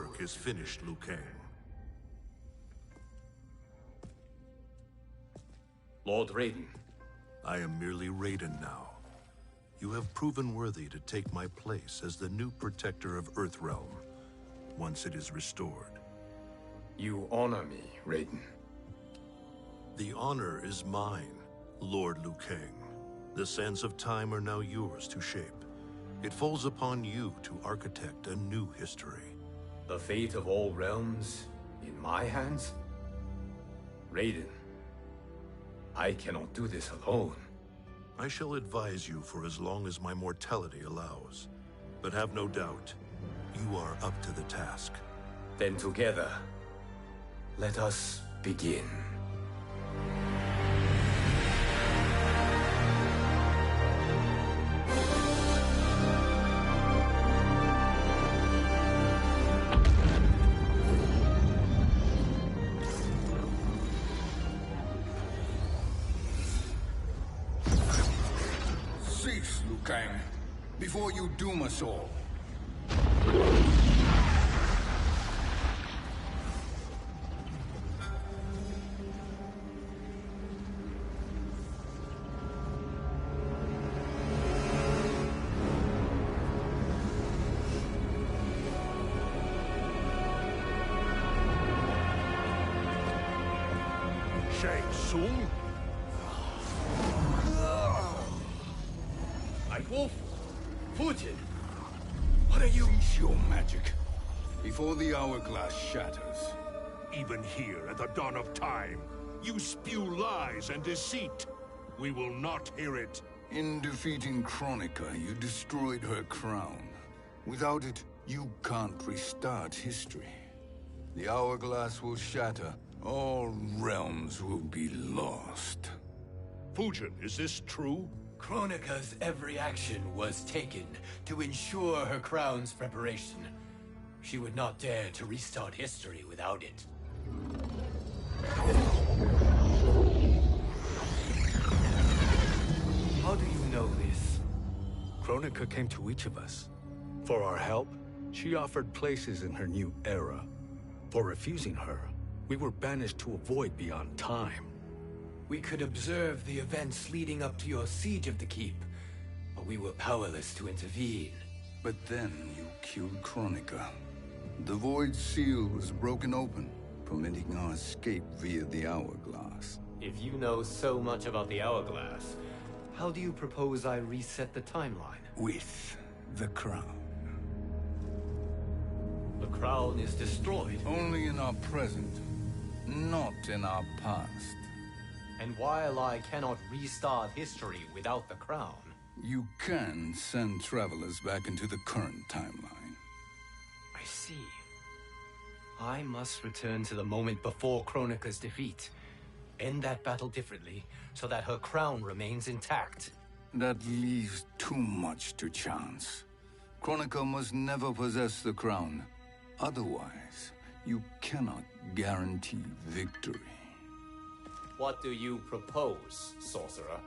work is finished, Liu Kang. Lord Raiden. I am merely Raiden now. You have proven worthy to take my place as the new protector of Earthrealm, once it is restored. You honor me, Raiden. The honor is mine, Lord Liu Kang. The sands of time are now yours to shape. It falls upon you to architect a new history. The fate of all realms in my hands? Raiden, I cannot do this alone. I shall advise you for as long as my mortality allows. But have no doubt, you are up to the task. Then together, let us begin. Cease, Liu Kang, before you doom us all. Shang Tsung? Wolf, Fujin, what are you? Cease your magic, before the hourglass shatters. Even here at the dawn of time, you spew lies and deceit. We will not hear it. In defeating Kronika, you destroyed her crown. Without it, you can't restart history. The hourglass will shatter. All realms will be lost. Fujin, is this true? Kronika's every action was taken to ensure her crown's preparation. She would not dare to restart history without it. How do you know this? Kronika came to each of us. For our help, she offered places in her new era. For refusing her, we were banished to a void beyond time. We could observe the events leading up to your siege of the keep, but we were powerless to intervene. But then you killed Kronika. The Void Seal was broken open, permitting our escape via the hourglass. If you know so much about the hourglass, how do you propose I reset the timeline? With the crown. The crown is destroyed. Only in our present, not in our past. And while I cannot restart history without the crown... You can send travelers back into the current timeline. I see. I must return to the moment before Kronika's defeat. End that battle differently, so that her crown remains intact. That leaves too much to chance. Kronika must never possess the crown. Otherwise, you cannot guarantee victory. What do you propose, sorcerer?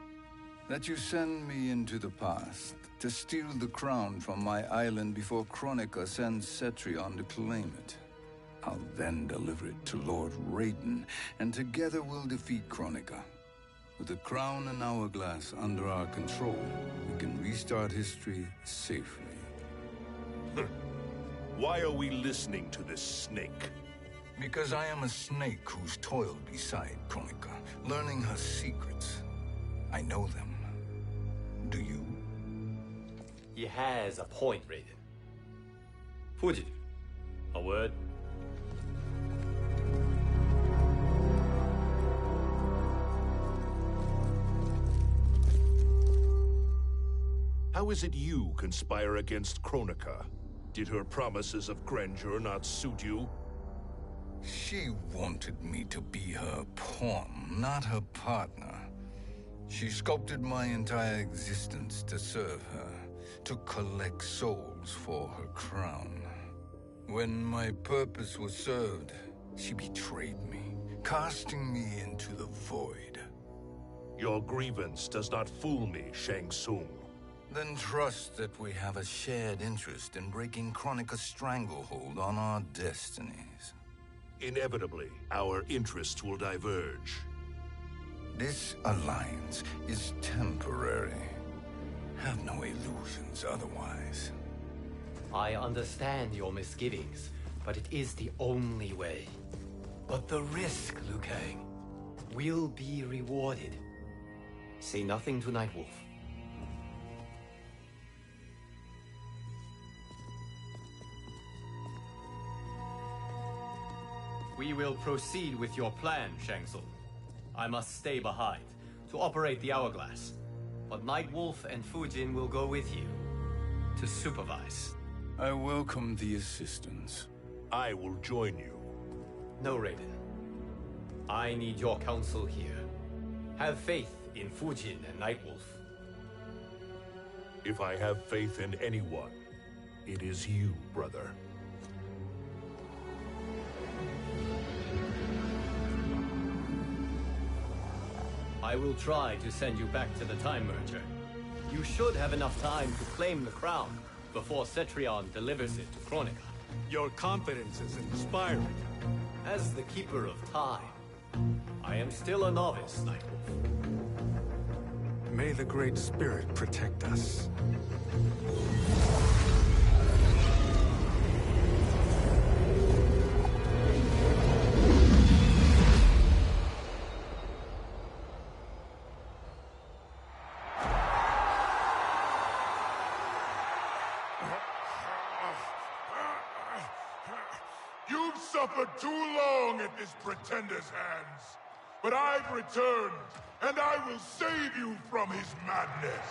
That you send me into the past to steal the crown from my island before Kronika sends Cetrion to claim it. I'll then deliver it to Lord Raiden, and together we'll defeat Kronika. With the crown and hourglass under our control, we can restart history safely. Why are we listening to this snake? Because I am a snake who's toiled beside Kronika, learning her secrets. I know them. Do you? He has a point, Raiden. Fujin, a word? How is it you conspire against Kronika? Did her promises of grandeur not suit you? She wanted me to be her pawn, not her partner. She sculpted my entire existence to serve her, to collect souls for her crown. When my purpose was served, she betrayed me, casting me into the void. Your grievance does not fool me, Shang Tsung. Then trust that we have a shared interest in breaking Kronika's stranglehold on our destinies. Inevitably, our interests will diverge. This alliance is temporary. Have no illusions otherwise. I understand your misgivings, but it is the only way. But the risk, Liu Kang, will be rewarded. Say nothing to Nightwolf. We will proceed with your plan, Shang Tsung. I must stay behind to operate the Hourglass. But Nightwolf and Fujin will go with you to supervise. I welcome the assistance. I will join you. No, Raiden. I need your counsel here. Have faith in Fujin and Nightwolf. If I have faith in anyone, it is you, brother. I will try to send you back to the Time Merger. You should have enough time to claim the crown before Cetrion delivers it to Kronika. Your confidence is inspiring. As the Keeper of Time, I am still a novice, Nightwolf. May the Great Spirit protect us. You've suffered too long at this pretender's hands. But I've returned, and I will save you from his madness.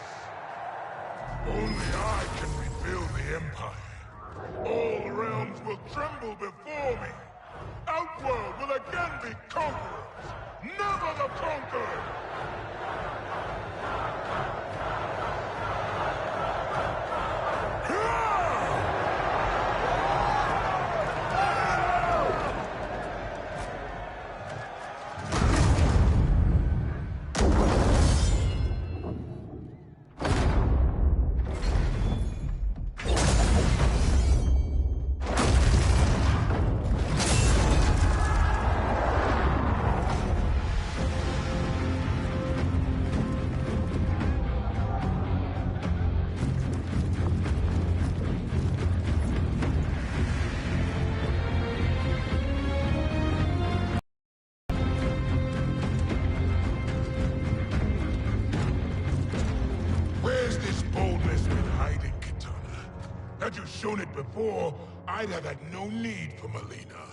Only I can rebuild the Empire. All realms will tremble before me. Outworld will again be conquerors, never the conquered! Had you shown it before, I'd have had no need for Melina.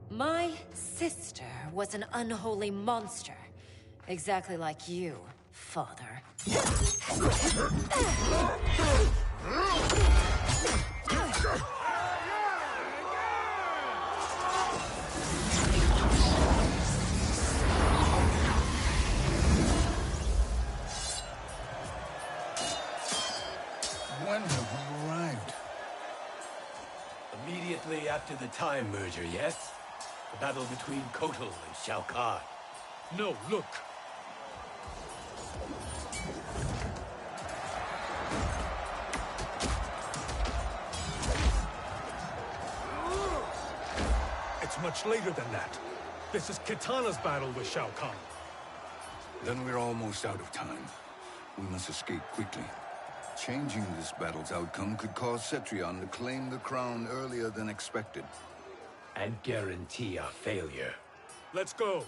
My sister was an unholy monster. Exactly like you, father. When have we arrived? Immediately after the Time Merger, yes? The battle between Kotal and Shao Kahn. No, look! It's much later than that. This is Kitana's battle with Shao Kahn. Then we're almost out of time. We must escape quickly. Changing this battle's outcome could cause Cetrion to claim the crown earlier than expected. And guarantee our failure. Let's go!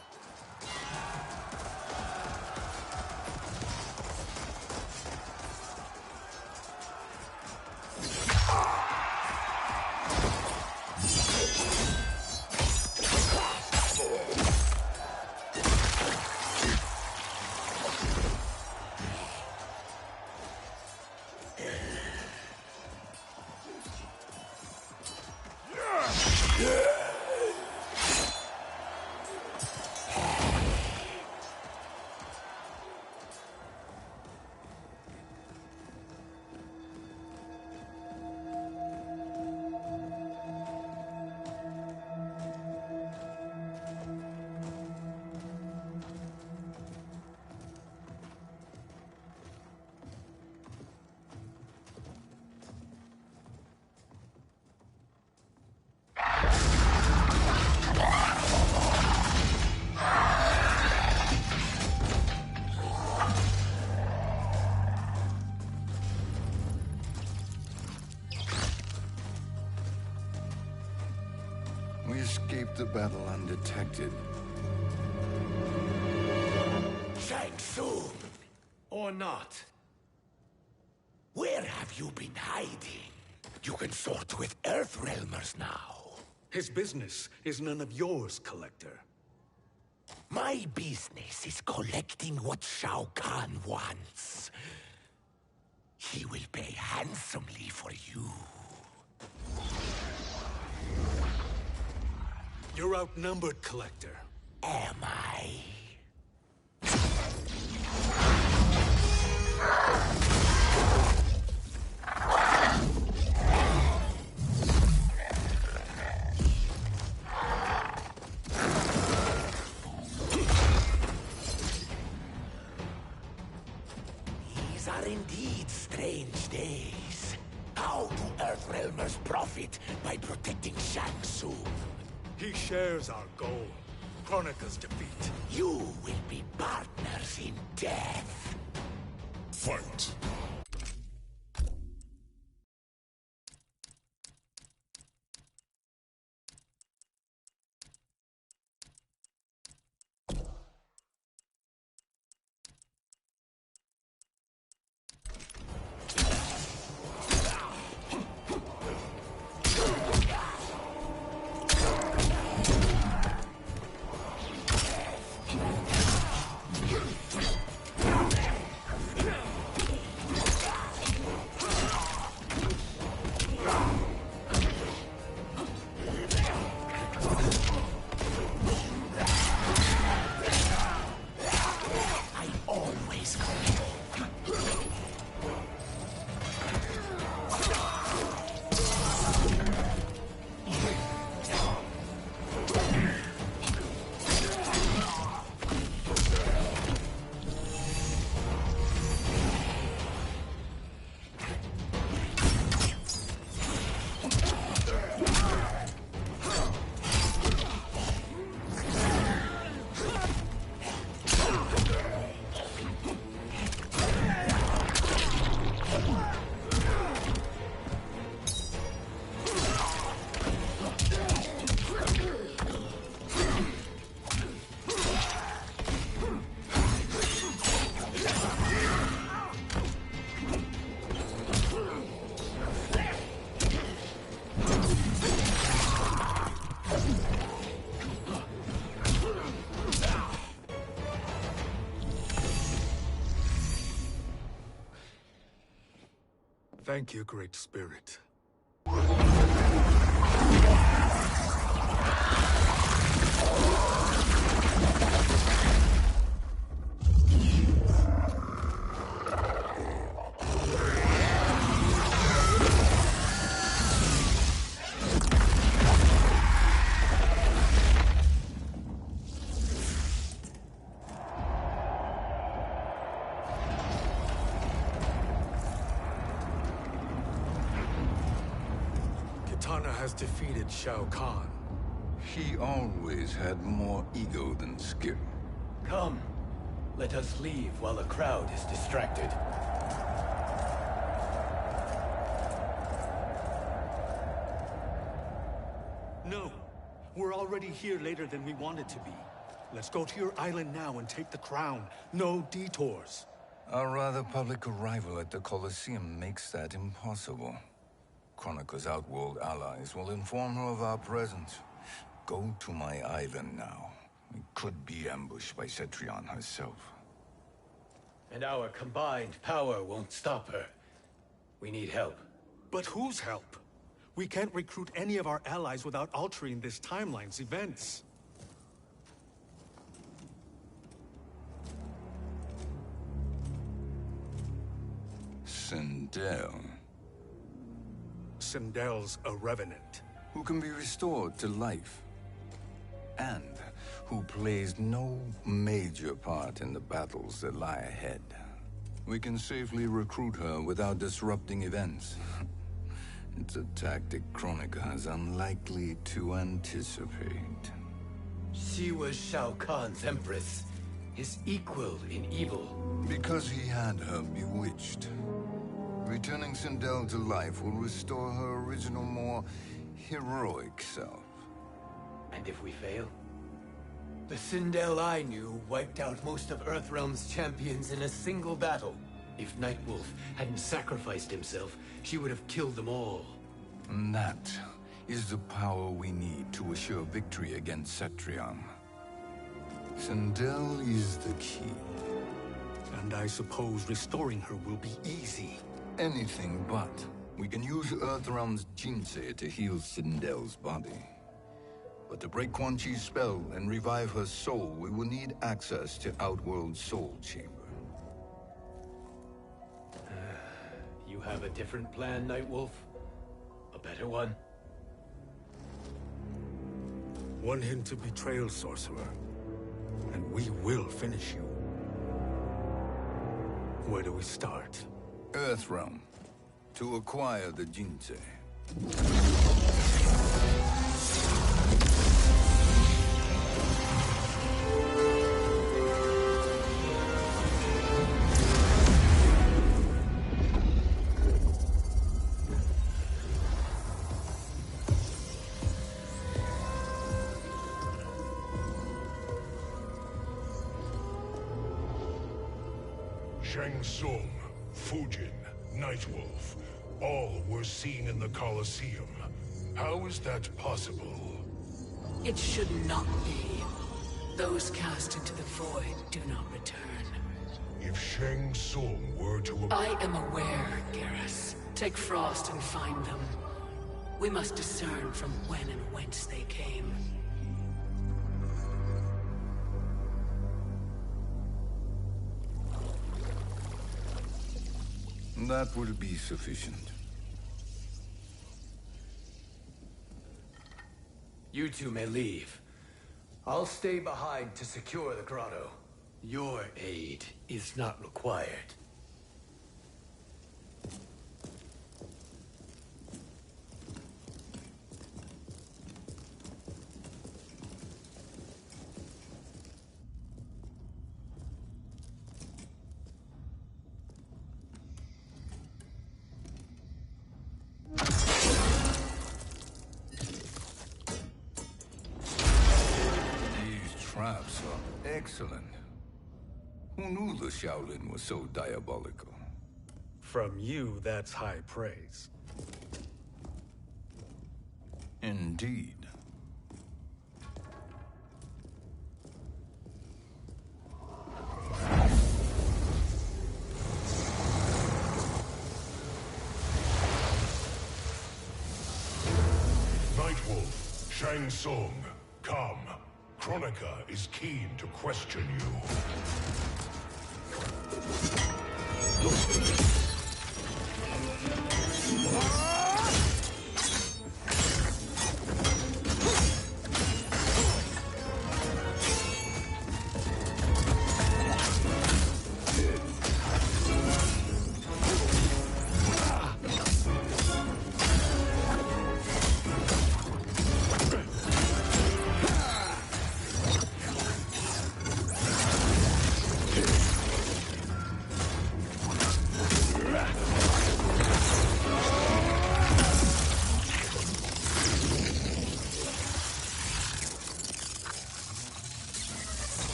escaped the battle undetected. Shang Tsung! Or not. Where have you been hiding? You can sort with Earthrealmers now. His business is none of yours, Collector. My business is collecting what Shao Kahn wants. He will pay handsomely for you. You're outnumbered, Collector. Am I? These are indeed strange days. How do Earthrealmers profit by protecting Shang Tsung? He shares our goal. Kronika's defeat. You will be partners in death. Fight! Thank you, Great Spirit. Kitana has defeated Shao Kahn. He always had more ego than skill. Come, let us leave while the crowd is distracted. No, we're already here later than we wanted to be. Let's go to your island now and take the crown. No detours. Our rather public arrival at the Colosseum makes that impossible. Kronika's outworld allies will inform her of our presence. Go to my island now. We could be ambushed by Cetrion herself. And our combined power won't stop her. We need help. But whose help? We can't recruit any of our allies without altering this timeline's events. Sindel, Sindel's a revenant. who can be restored to life, and who plays no major part in the battles that lie ahead. We can safely recruit her without disrupting events. It's a tactic Kronika is unlikely to anticipate. She was Shao Kahn's empress, his equal in evil. Because he had her bewitched. Returning Sindel to life will restore her original, more heroic self. And if we fail? The Sindel I knew wiped out most of Earthrealm's champions in a single battle. If Nightwolf hadn't sacrificed himself, she would have killed them all. And that is the power we need to assure victory against Cetrion. Sindel is the key. And I suppose restoring her will be easy. Anything but. We can use Earthrealm's Jinsei to heal Sindel's body. But to break Quan Chi's spell and revive her soul, we will need access to Outworld's Soul Chamber. You have a different plan, Nightwolf? A better one? One hint to betrayal, Sorcerer. And we will finish you. Where do we start? Earthrealm. To acquire the Jinsei. Shang Tsung, Fujin, Nightwolf, all were seen in the Colosseum. How is that possible? It should not be. Those cast into the void do not return. If Shang Tsung were to... I am aware, Garrus. Take Frost and find them. We must discern from when and whence they came. That will be sufficient. You two may leave. I'll stay behind to secure the grotto. Your aid is not required. Traps are excellent. Who knew the Shaolin was so diabolical? From you, that's high praise. Indeed. Nightwolf, Shang Tsung, come. Kronika is keen to question you.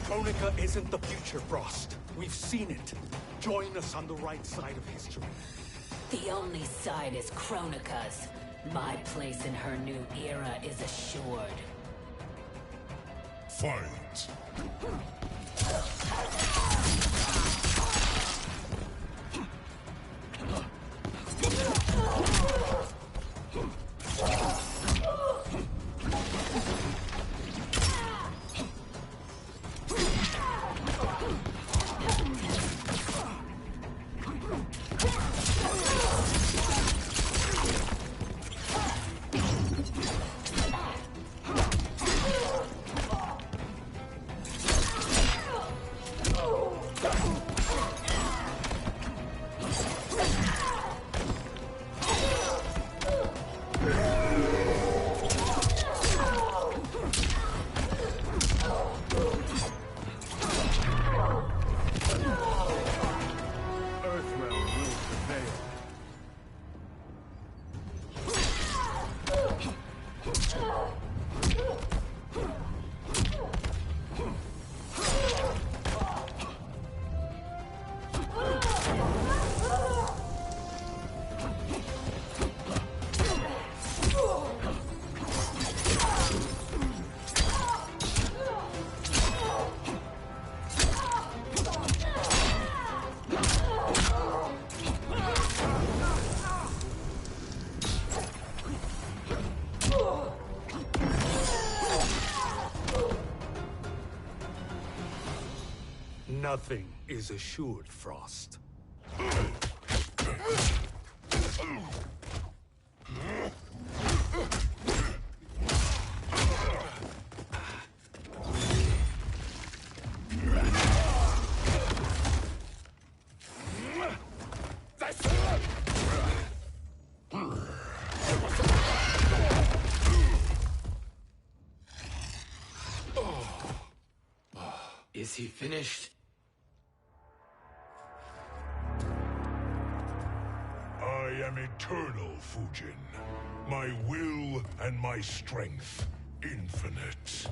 Kronika isn't the future, Frost. We've seen it. Join us on the right side of history. The only side is Kronika's. My place in her new era is assured. Fight. Nothing is assured, Frost. Is he finished? I am eternal, Fujin. My will and my strength, infinite.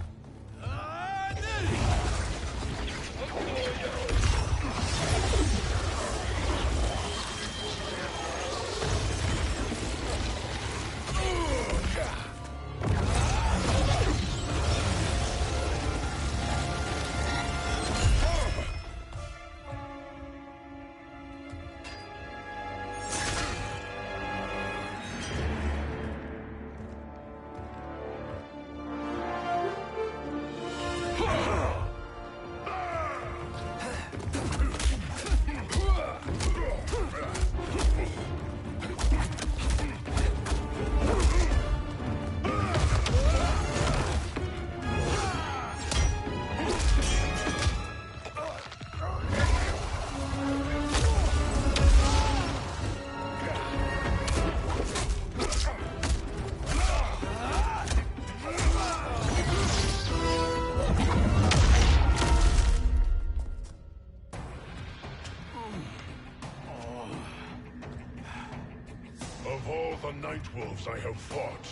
Of all the Nightwolves I have fought,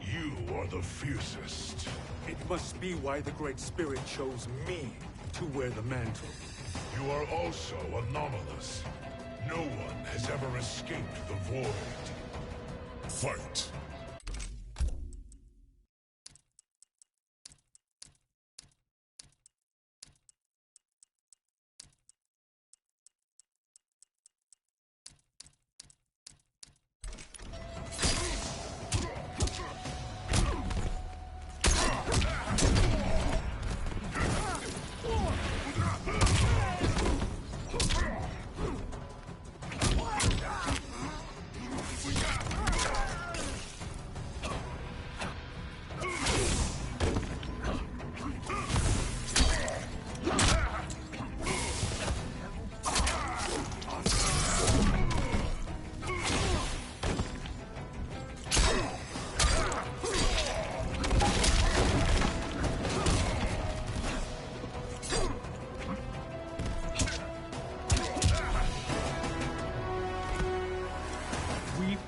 you are the fiercest. It must be why the Great Spirit chose me to wear the mantle. You are also anomalous. No one has ever escaped the void. Fight!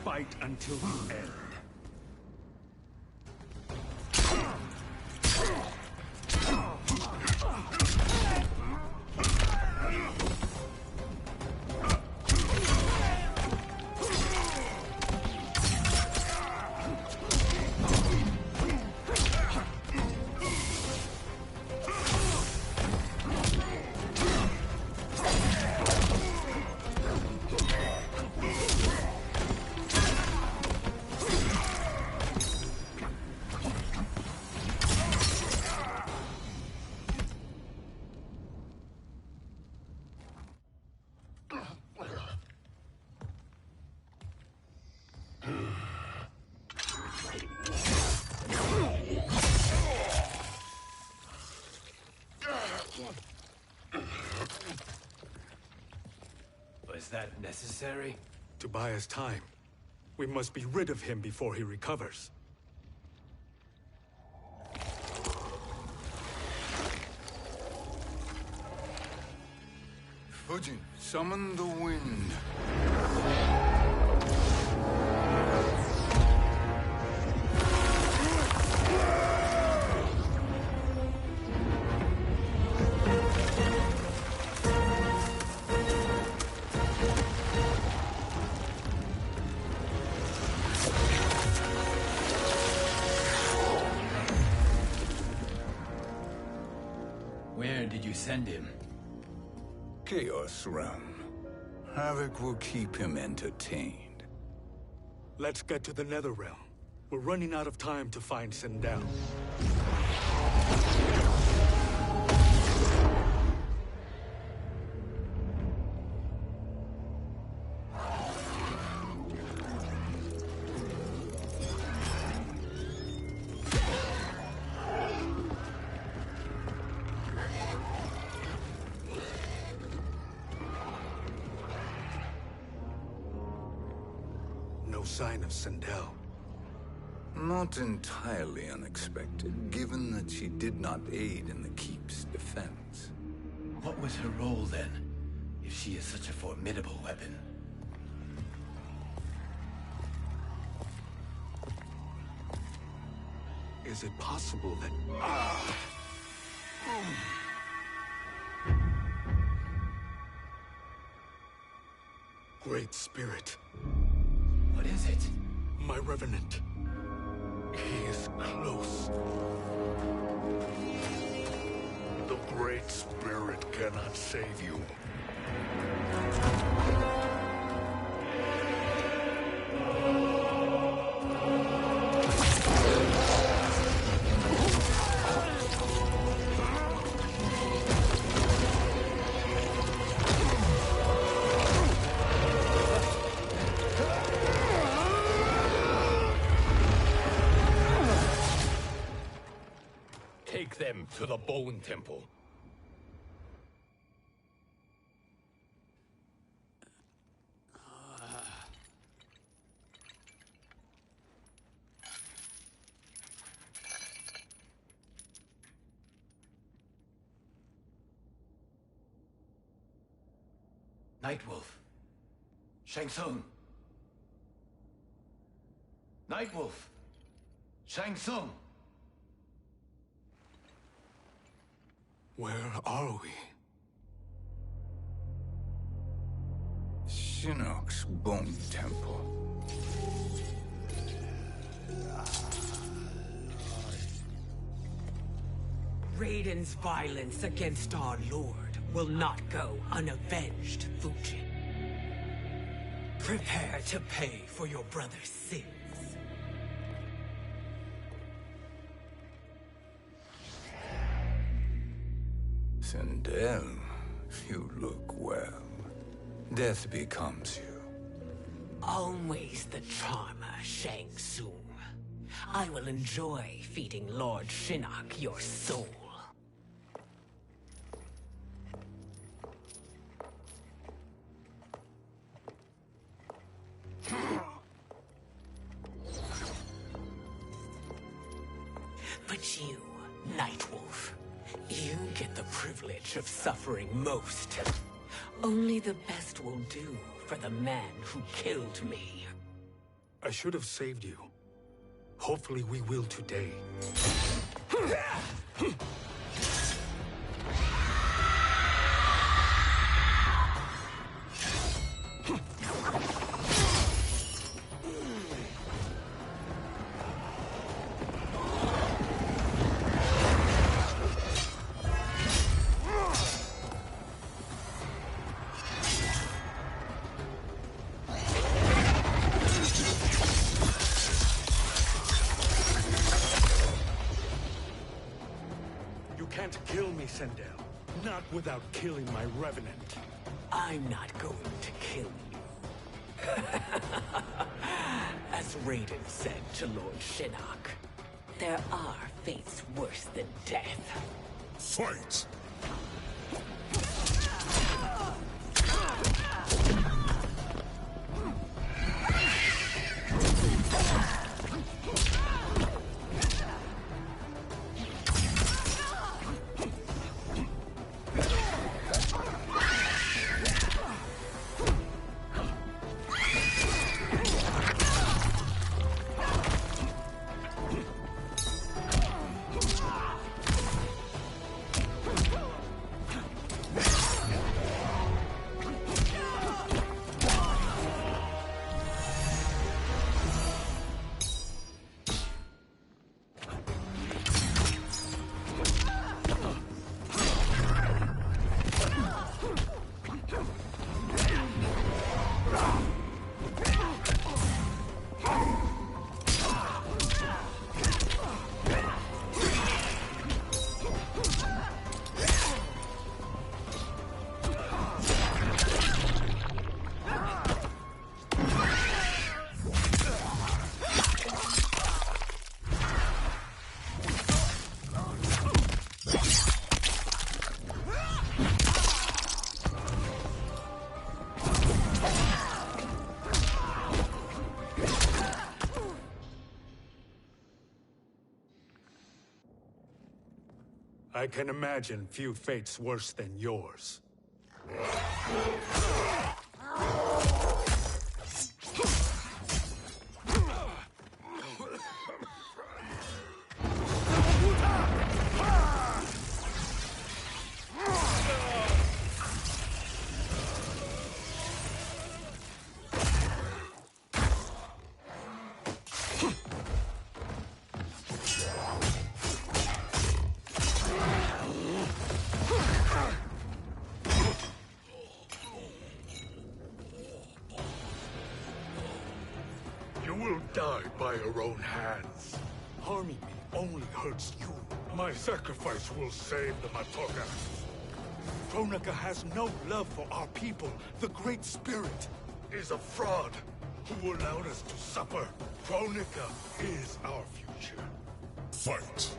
Fight until the end. Was that necessary? To buy us time. We must be rid of him before he recovers. Fujin, summon the wind. Where did you send him? Chaos Realm. Havoc will keep him entertained. Let's get to the Netherrealm. We're running out of time to find Sindel. no sign of Sindel. Not entirely unexpected, given that she did not aid in the Keep's defense. What was her role then, if she is such a formidable weapon? Is it possible that... Great Spirit. What is it? My Revenant. He is close. The Great Spirit cannot save you. Take them to the Bone Temple. Nightwolf. Shang Tsung. Nightwolf. Shang Tsung. Where are we? Shinnok's Bone Temple. Raiden's violence against our Lord will not go unavenged, Fujin. Prepare to pay for your brother's sins. Sindel, you look well. Death becomes you. Always the charmer, Shang Tsung. I will enjoy feeding Lord Shinnok your soul. But you, Nightwolf, you get the privilege of suffering most. Only the best will do for the man who killed me. I should have saved you. Hopefully we will today. Sindel. Not without killing my Revenant. I'm not going to kill you. As Raiden said to Lord Shinnok, there are fates worse than death. Fight! I can imagine few fates worse than yours. You will die by your own hands. Harming me only hurts you. My sacrifice will save the Matoka. Kronika has no love for our people. The Great Spirit Is a fraud who allowed us to suffer. Kronika is our future. Fight.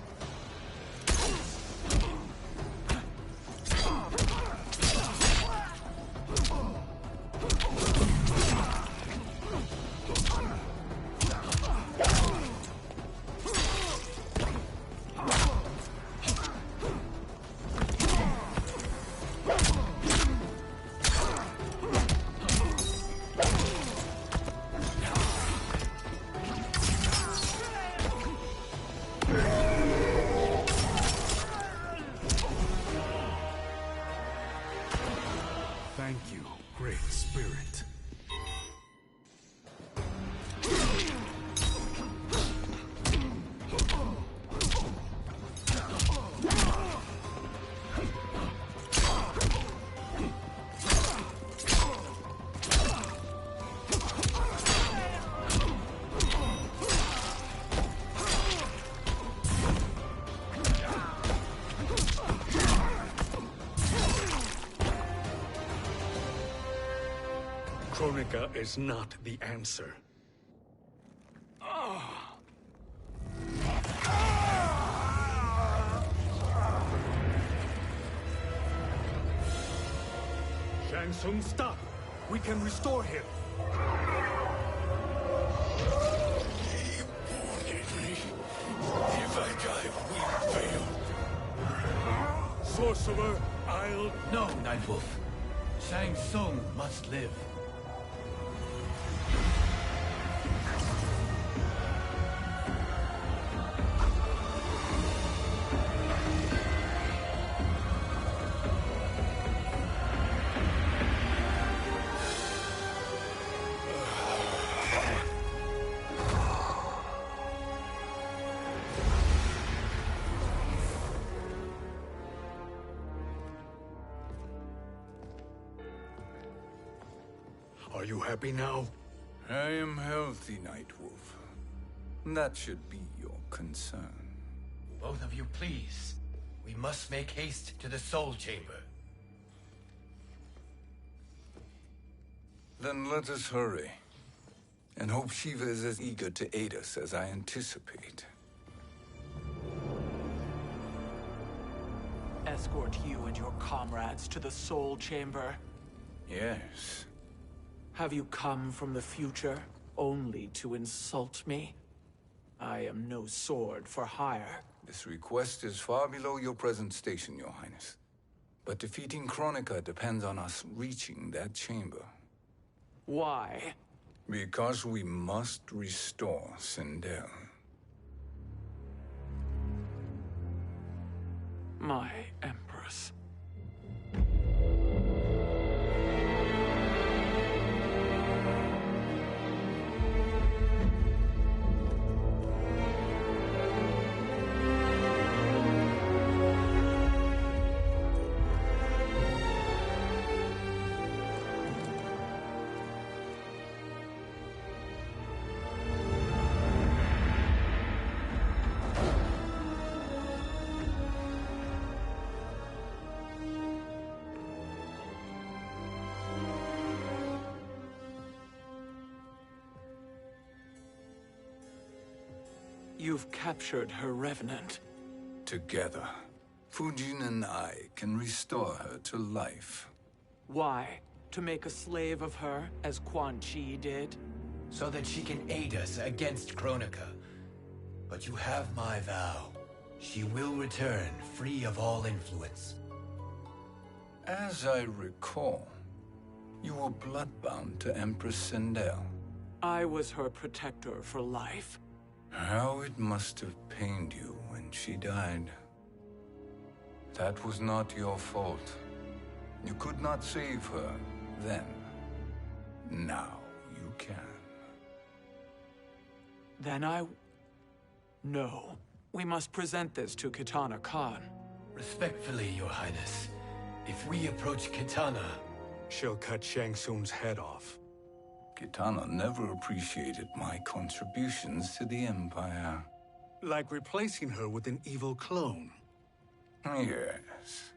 Thank you, Great Spirit. Kronika is not the answer. Shang Tsung, stop! We can restore him. If I die, we fail. Sorcerer, I'll... No, Nightwolf. Shang Tsung must live. Are you happy now? I am healthy, Nightwolf. That should be your concern. Both of you, please. We must make haste to the Soul Chamber. Then let us hurry. And hope Shiva is as eager to aid us as I anticipate. Escort you and your comrades to the Soul Chamber. Yes. Have you come from the future only to insult me? I am no sword for hire. This request is far below your present station, Your Highness. But defeating Kronika depends on us reaching that chamber. Why? Because we must restore Sindel. My Empress. You've captured her revenant. Together, Fujin and I can restore her to life. Why? To make a slave of her, as Quan Chi did? So that she can aid us against Kronika. But you have my vow. She will return, free of all influence. As I recall, you were bloodbound to Empress Sindel. I was her protector for life. How it must have pained you when she died. That was not your fault. You could not save her then. Now you can. Then No. We must present this to Kitana Khan. Respectfully, Your Highness, if we approach Kitana, she'll cut Shang Tsung's head off. Kitana never appreciated my contributions to the Empire. Like replacing her with an evil clone. Yes.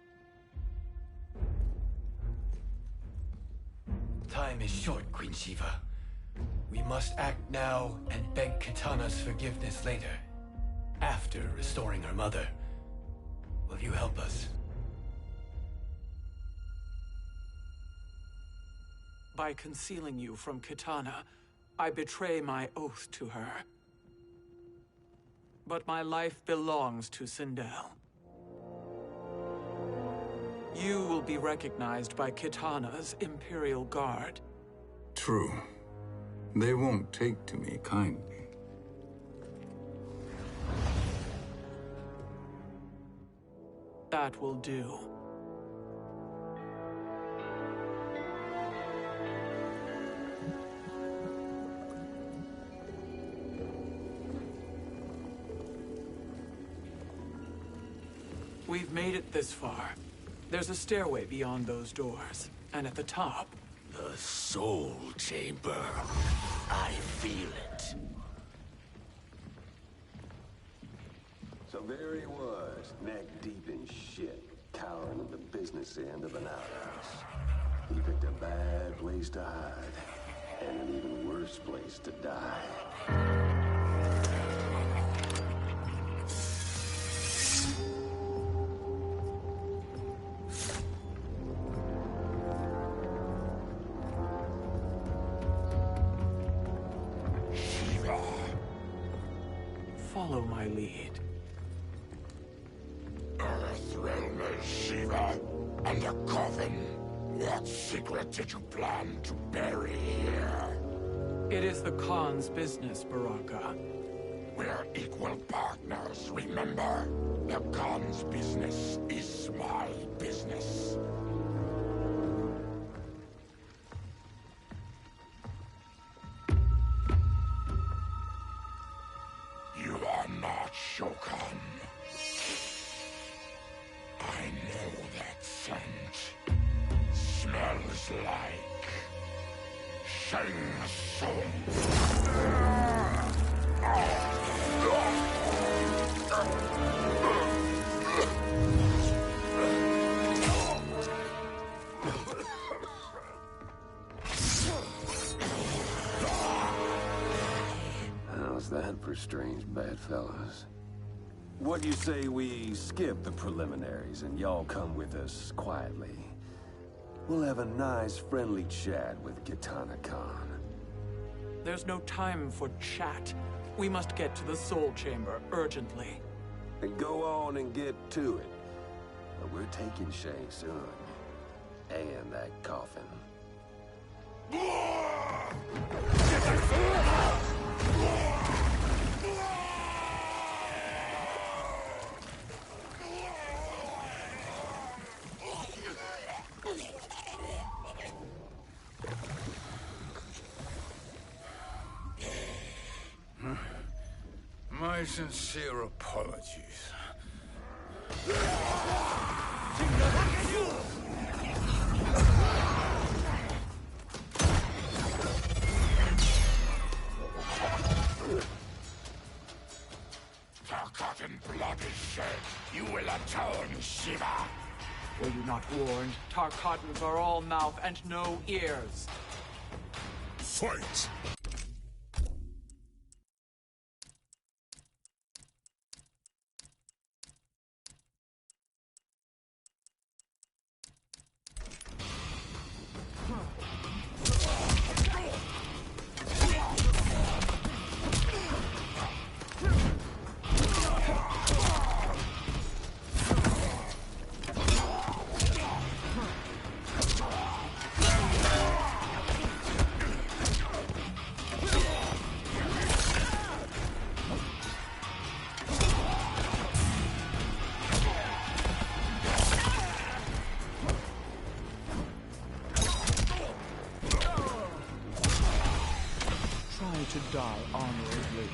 Time is short, Queen Shiva. We must act now and beg Kitana's forgiveness later. After restoring her mother. Will you help us? By concealing you from Kitana, I betray my oath to her. But my life belongs to Sindel. You will be recognized by Kitana's Imperial Guard. True. They won't take to me kindly. That will do. We've made it this far. There's a stairway beyond those doors, and at the top... The Soul Chamber. I feel it. So there he was, neck deep in shit, cowering at the business end of an outhouse. He picked a bad place to hide, and an even worse place to die. Follow my lead. Earthrealm is Shiva, and a coffin. What secret did you plan to bury here? It is the Khan's business, Baraka. We're equal partners, remember? The Khan's business is my business. You are not Shokan. I know that scent. Smells like Shang Tsung. How's that for strange bedfellows? What do you say we skip the preliminaries and y'all come with us quietly? We'll have a nice, friendly chat with Kitana Khan. There's no time for chat. We must get to the Soul Chamber urgently. Then go on and get to it. But we're taking Shang Tsung. And that coffin. My sincere apologies. Forgotten blood is shed. You will atone, Shiva. Were you not warned? Tarkatans are all mouth and no ears. Fight! only to die honorably.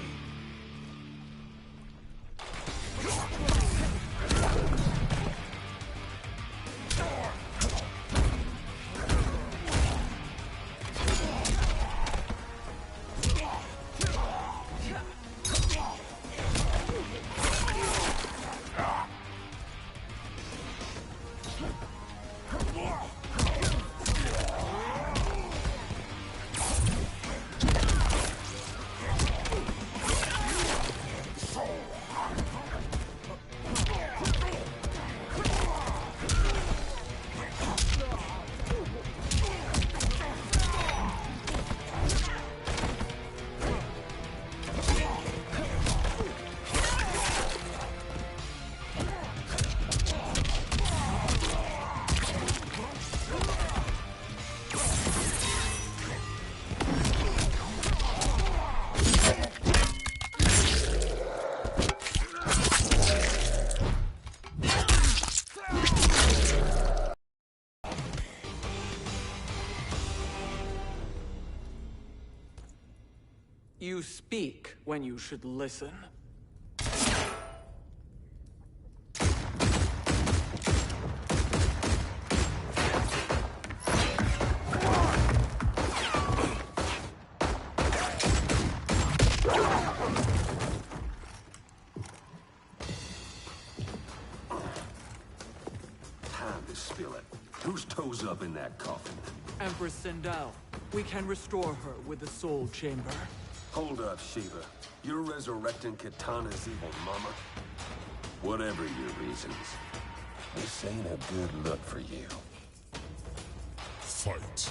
You speak when you should listen. Time to spill it. Whose toes up in that coffin? Empress Sindel. We can restore her with the Soul Chamber. Hold up, Shiva. You're resurrecting Kitana's evil mama? Whatever your reasons, this ain't a good look for you. Fight.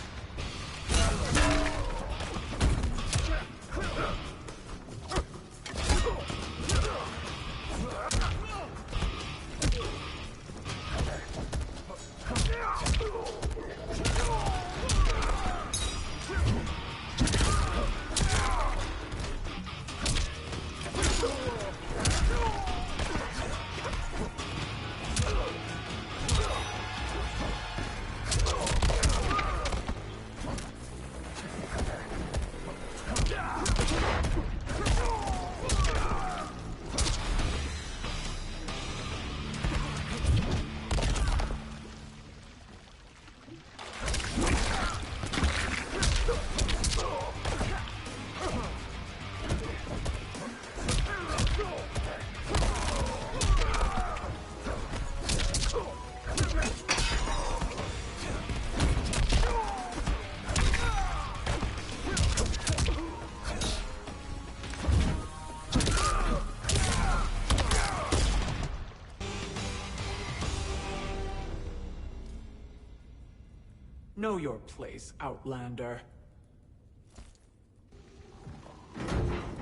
Know your place, Outlander.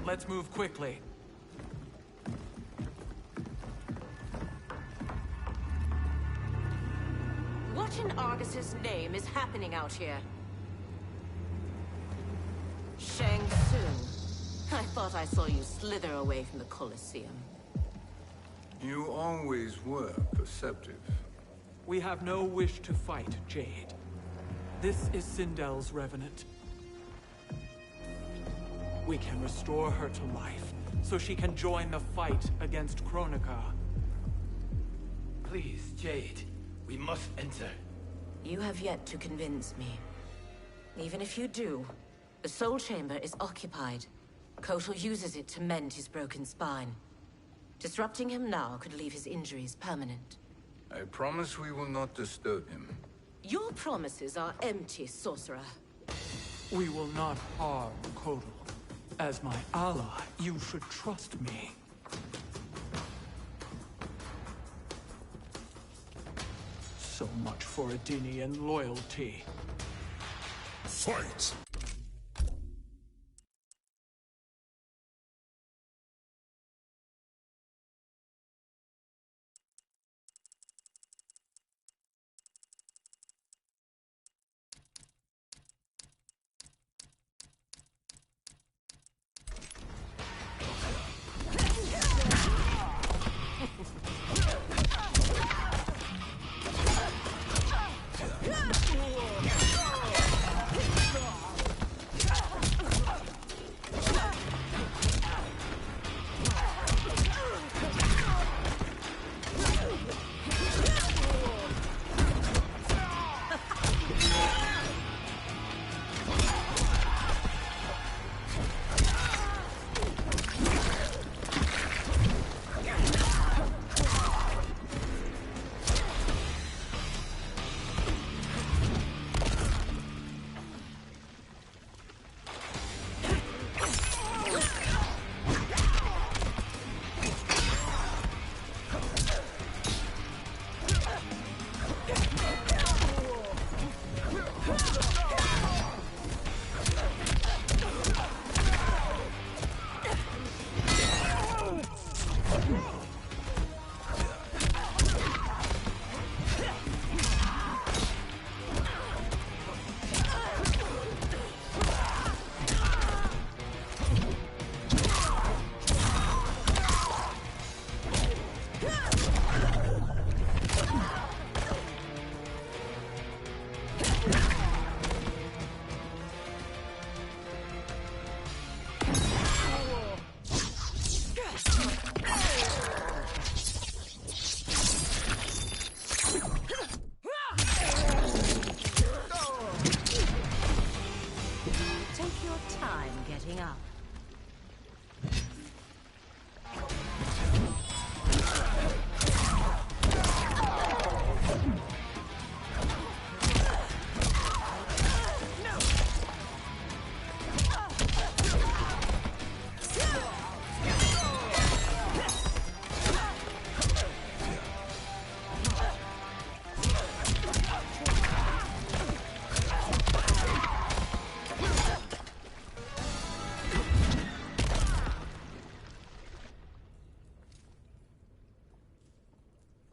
Let's move quickly. What in Argus's name is happening out here? Shang Tsung. I thought I saw you slither away from the Colosseum. You always were perceptive. We have no wish to fight, Jade. This is Sindel's Revenant. We can restore her to life, so she can join the fight against Kronika. Please, Jade. We must enter. You have yet to convince me. Even if you do, the Soul Chamber is occupied. Kotal uses it to mend his broken spine. Disrupting him now could leave his injuries permanent. I promise we will not disturb him. Your promises are empty, sorcerer. We will not harm Kotal. As my ally, you should trust me. So much for Adenian loyalty. Fight! getting up.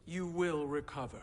You will recover.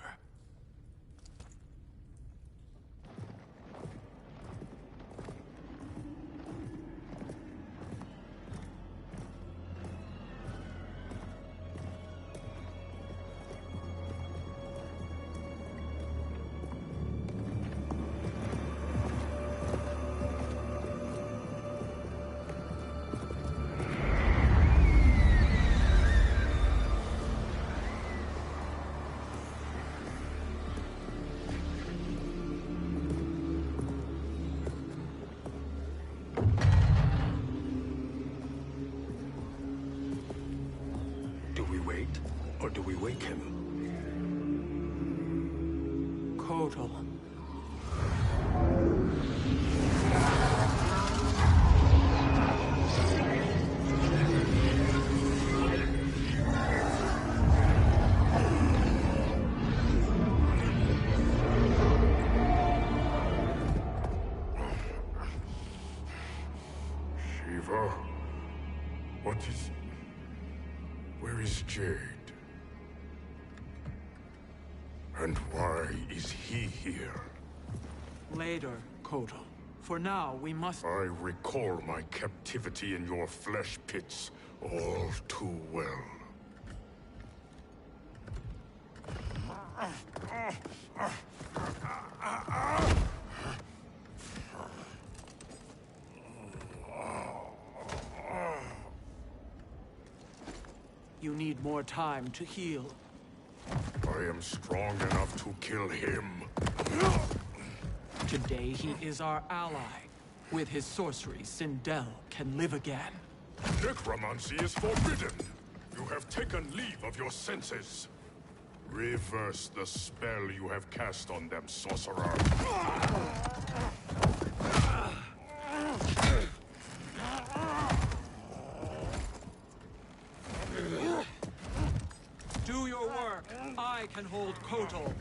Or do we wake him? Kotal. Shiva? What is... Where is Jade? And why is he here? Later, Kotal. For now, we must... I recall my captivity in your flesh pits all too well. You need more time to heal. I am strong enough to kill him. Today he is our ally. With his sorcery, Sindel can live again. Necromancy is forbidden. You have taken leave of your senses. Reverse the spell you have cast on them, sorcerer. Do your work. I can hold Kotal.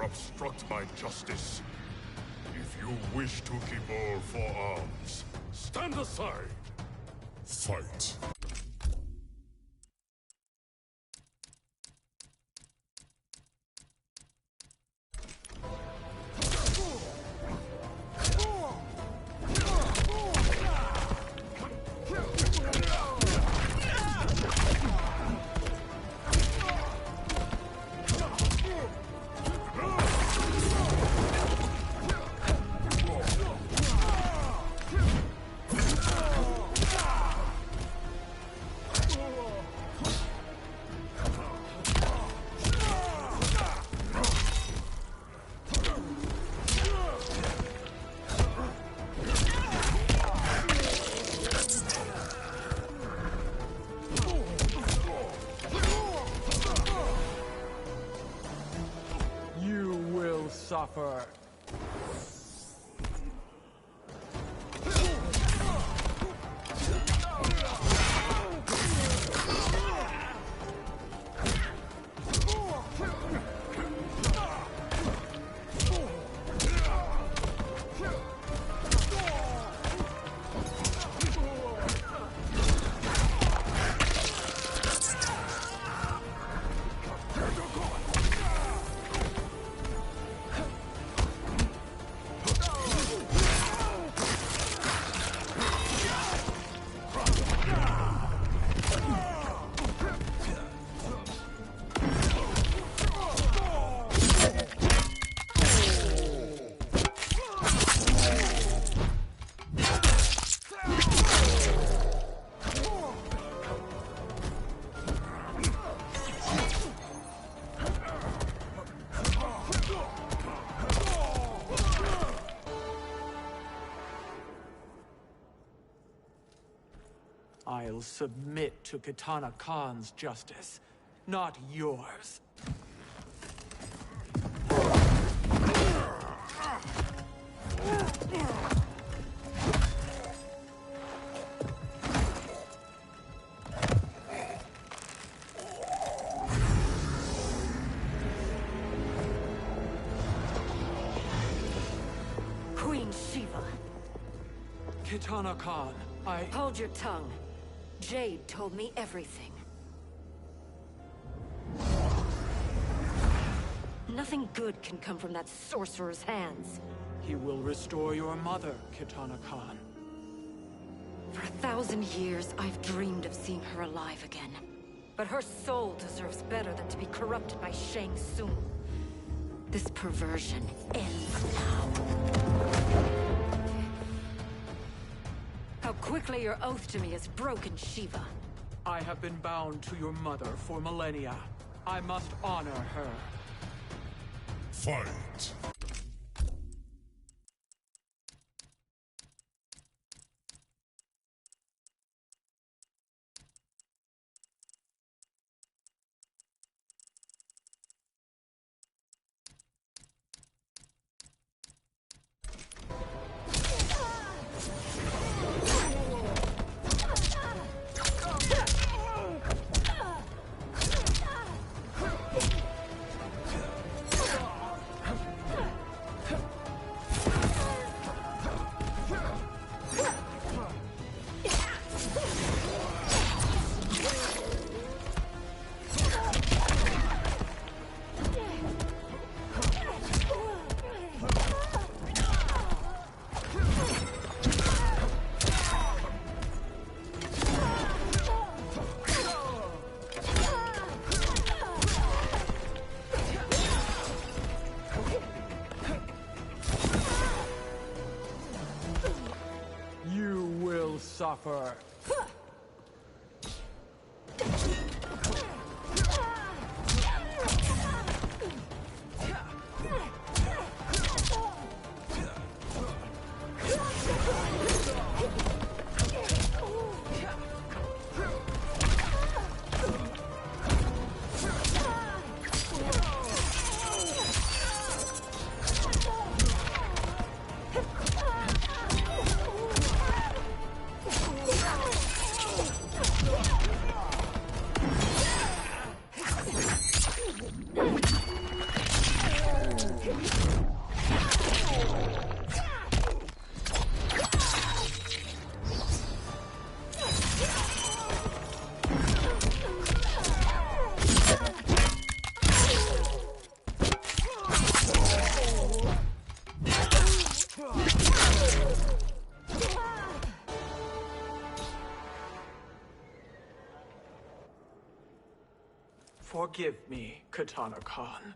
Obstruct my justice. If you wish to keep all four arms, stand aside. Fight. Suffer. I'll submit to Kitana Khan's justice, not yours. Queen Shiva. Kitana Khan, Hold your tongue. Jade told me everything. Nothing good can come from that sorcerer's hands. He will restore your mother, Kitana Khan. For 1,000 years, I've dreamed of seeing her alive again. But her soul deserves better than to be corrupted by Shang Tsung. This perversion ends now. How quickly your oath to me has broken, Shiva. I have been bound to your mother for millennia. I must honor her. Fight! Suffer. Forgive me, Kitana Khan.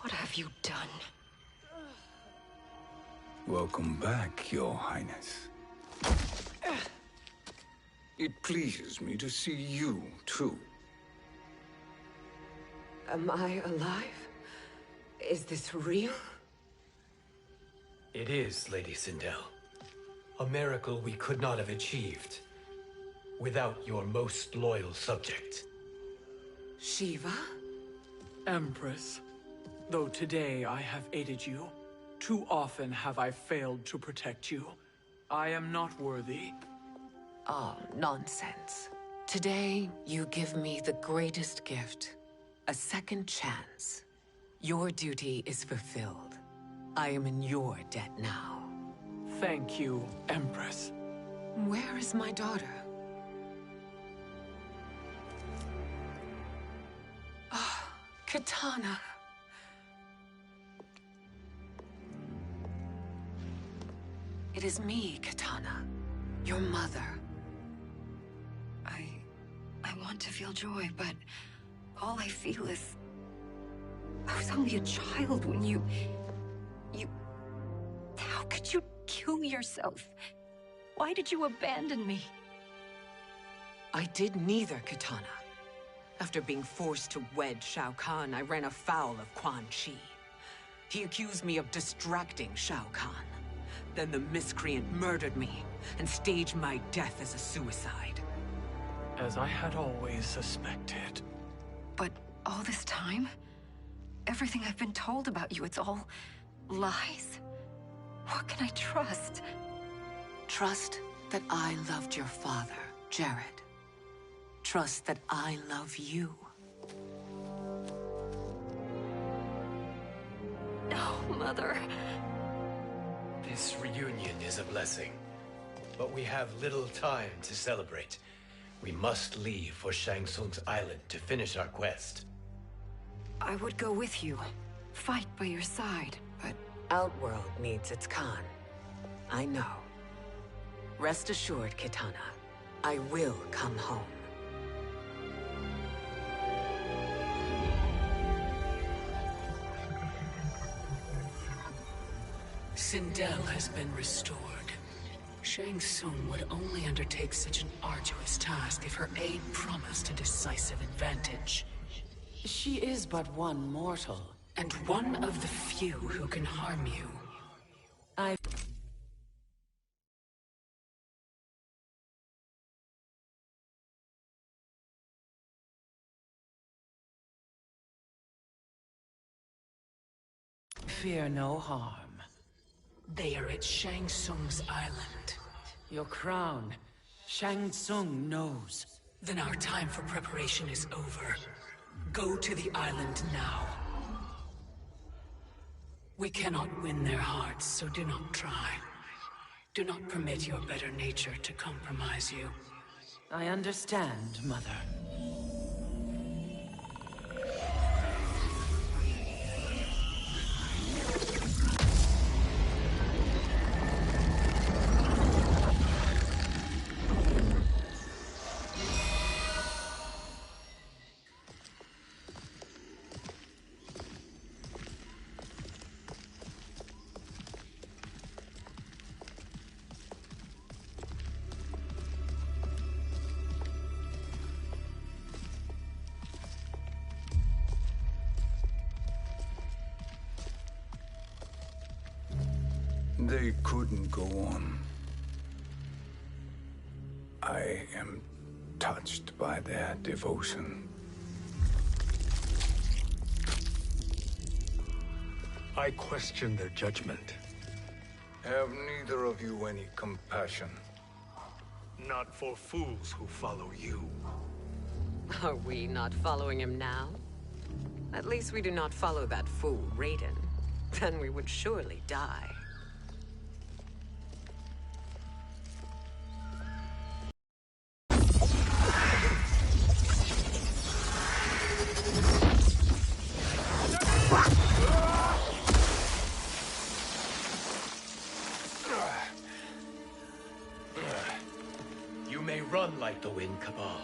What have you done? Welcome back, Your Highness. It pleases me to see you, too. Am I alive? Is this real? It is, Lady Sindel. A miracle we could not have achieved without your most loyal subject. Shiva? Empress, though today I have aided you, too often have I failed to protect you. I am not worthy. Oh, nonsense. Today, you give me the greatest gift. A second chance. Your duty is fulfilled. I am in your debt now. Thank you, Empress. Where is my daughter? Ah, Katana. It is me, Katana. Your mother. I want to feel joy, but all I feel is... I was only a child when you... How could you kill yourself? Why did you abandon me? I did neither, Katana. After being forced to wed Shao Kahn, I ran afoul of Quan Chi. He accused me of distracting Shao Kahn. Then the miscreant murdered me and staged my death as a suicide. As I had always suspected. But all this time? Everything I've been told about you, it's all lies? What can I trust? Trust that I loved your father, Jared. Trust that I love you. No, Mother. This reunion is a blessing, but we have little time to celebrate. We must leave for Shang Tsung's island to finish our quest. I would go with you, fight by your side, but... Outworld needs its Khan. I know. Rest assured, Kitana. I will come home. Sindel has been restored. Shang Tsung would only undertake such an arduous task if her aid promised a decisive advantage. She is but one mortal, and one of the few who can harm you. Fear no harm. They are at Shang Tsung's island. Your crown. Shang Tsung knows. Then our time for preparation is over. Go to the island now. We cannot win their hearts, so do not try. Do not permit your better nature to compromise you. I understand, Mother. They couldn't go on. I am touched by their devotion. I question their judgment. Have neither of you any compassion? Not for fools who follow you. Are we not following him now? At least we do not follow that fool, Raiden. Then we would surely die. You may run like the wind, Cabal,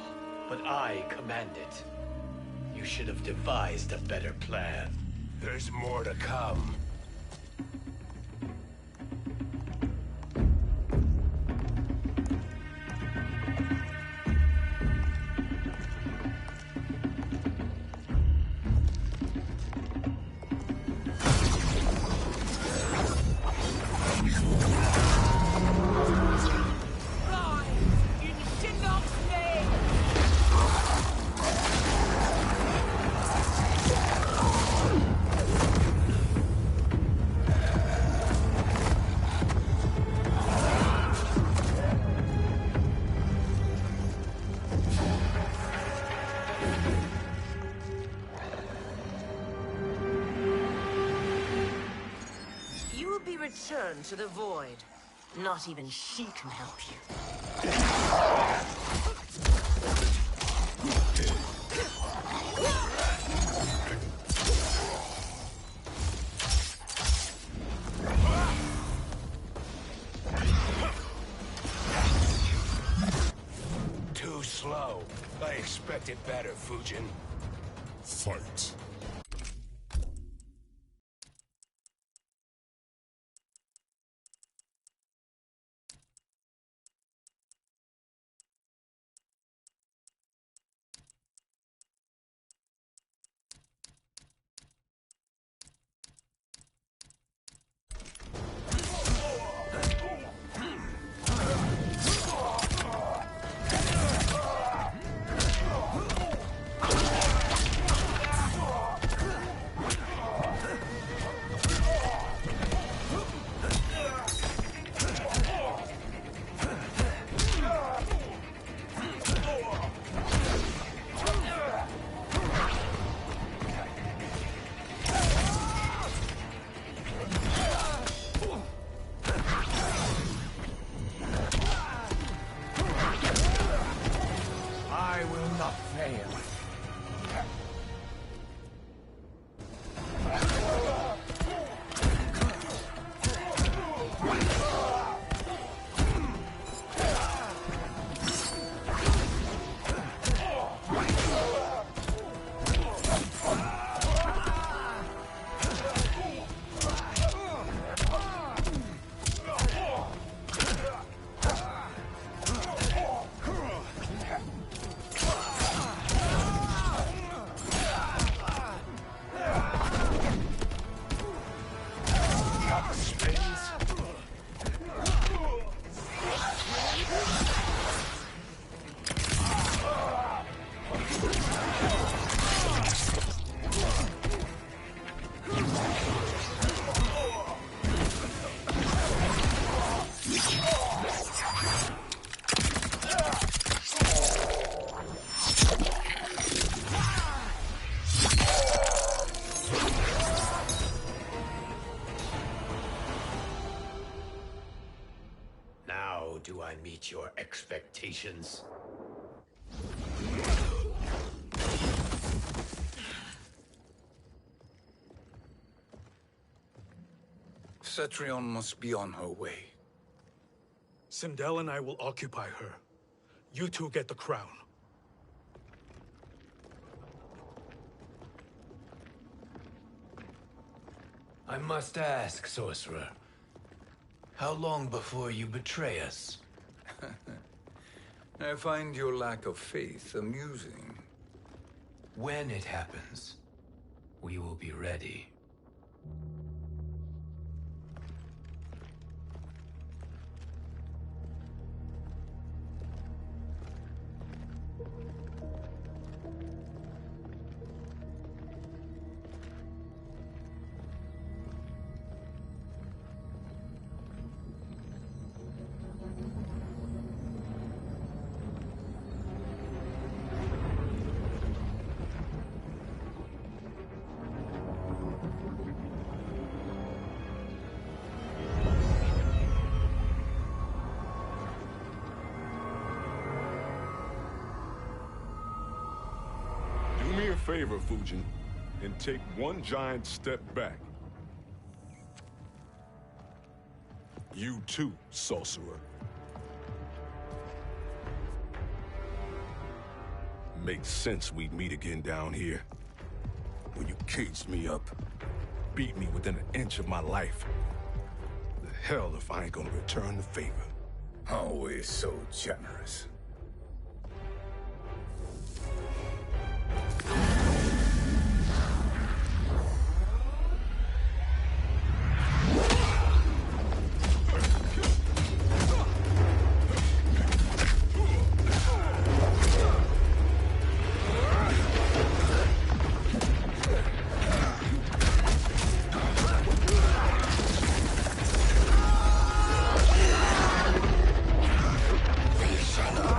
but I command it. You should have devised a better plan. There's more to come. return to the void. Not even she can help you. Too slow. I expected better, Fujin. Fight. I will not fail. Now do I meet your expectations? Cetrion must be on her way. Sindel and I will occupy her. You two get the crown. I must ask, sorcerer. How long before you betray us? I find your lack of faith amusing. When it happens, we will be ready. Do me a favor, Fujin, and take one giant step back. You too, sorcerer. Makes sense we'd meet again down here. When you caged me up, beat me within an inch of my life. The hell if I ain't gonna return the favor. Always so generous. Shut up!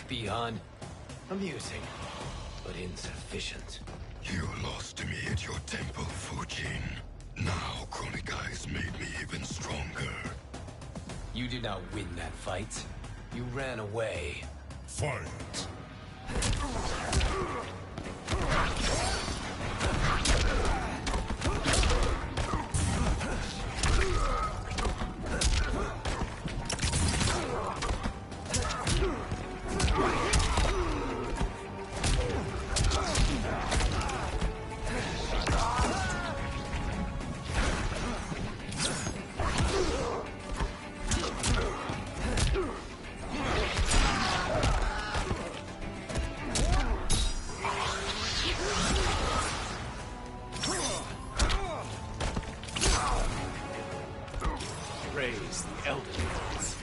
Bihan. Amusing, but insufficient. You lost to me at your temple, Fujin. Now Kronika has made me even stronger. You did not win that fight. You ran away. Fight! Praise the elder gods.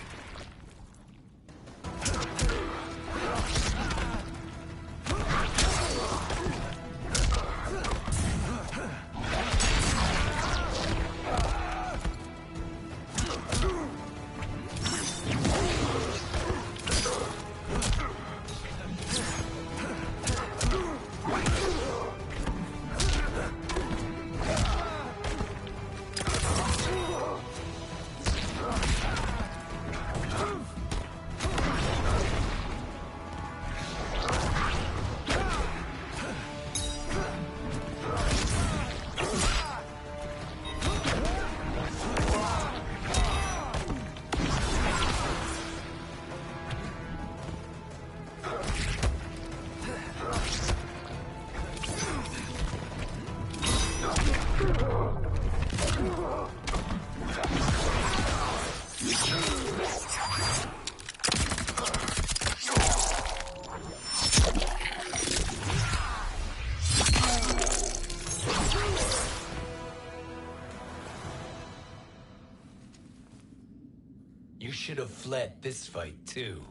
You should have fled this fight, too.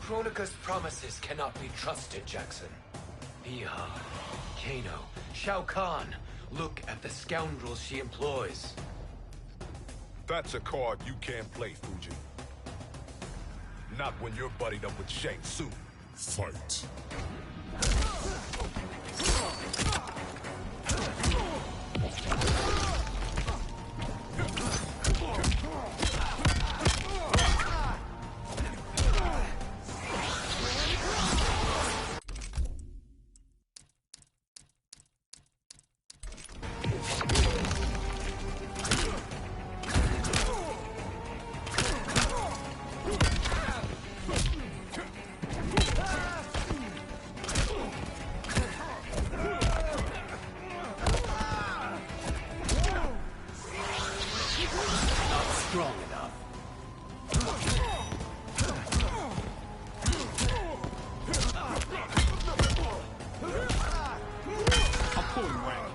Kronika's promises cannot be trusted, Jackson. Bihan, Kano, Shao Kahn. Look at the scoundrels she employs. That's a card you can't play, Fujin. Not when you're buddied up with Shang Tsung. Fight. Strong enough. I'll pull you, Wang.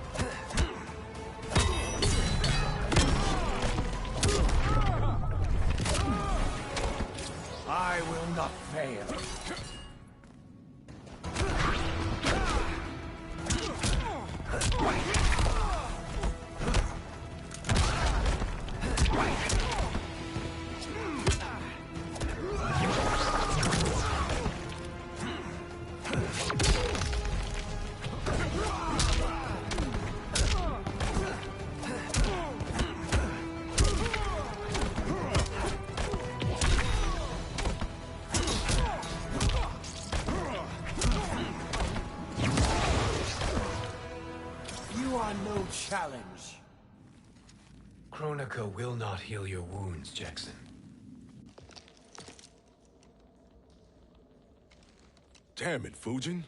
I will not fail. You are no challenge. Kronika will not heal your wounds, Jackson. Damn it, Fujin.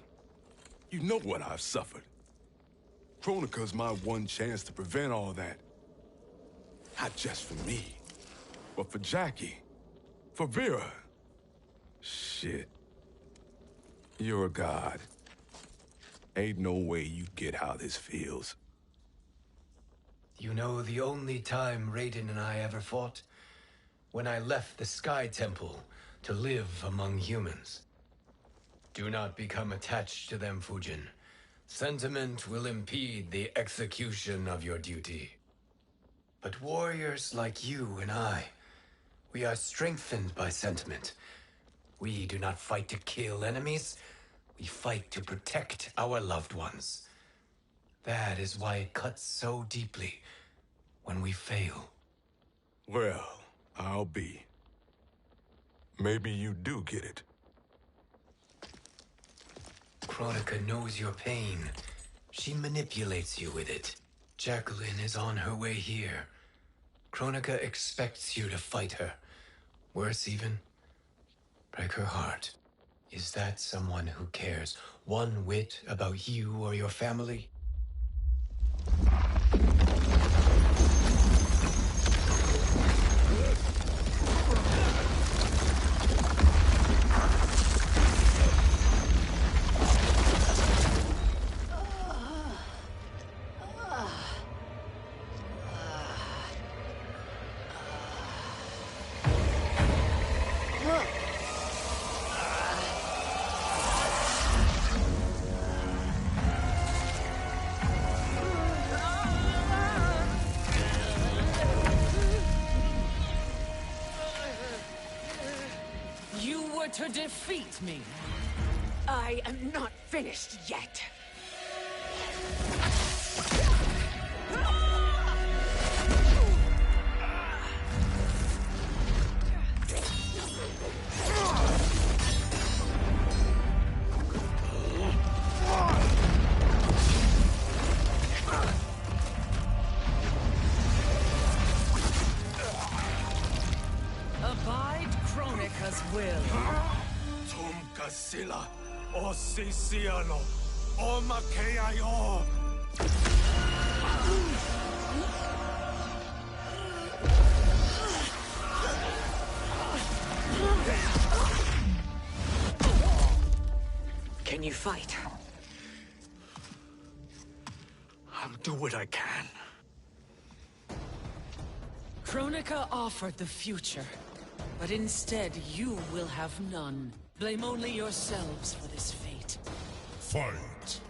You know what I've suffered. Kronika's my one chance to prevent all that. Not just for me, But for Jackie, for Vera, shit. You're a god. Ain't no way you get how this feels. You know the only time Raiden and I ever fought? When I left the Sky Temple to live among humans. Do not become attached to them, Fujin. Sentiment will impede the execution of your duty. But warriors like you and I, we are strengthened by sentiment. We do not fight to kill enemies. We fight to protect our loved ones. That is why it cuts so deeply when we fail. Well, I'll be. Maybe you do get it. Kronika knows your pain. She manipulates you with it. Jacqueline is on her way here. Kronika expects you to fight her. Worse even, break her heart. Is that someone who cares one whit about you or your family? To defeat me. I am not finished yet. Abide Kronika's will. Sila, o Sisiano, o Makeayo. Can you fight? I'll do what I can. Kronika offered the future, but instead you will have none. Blame only yourselves for this fate. Fight!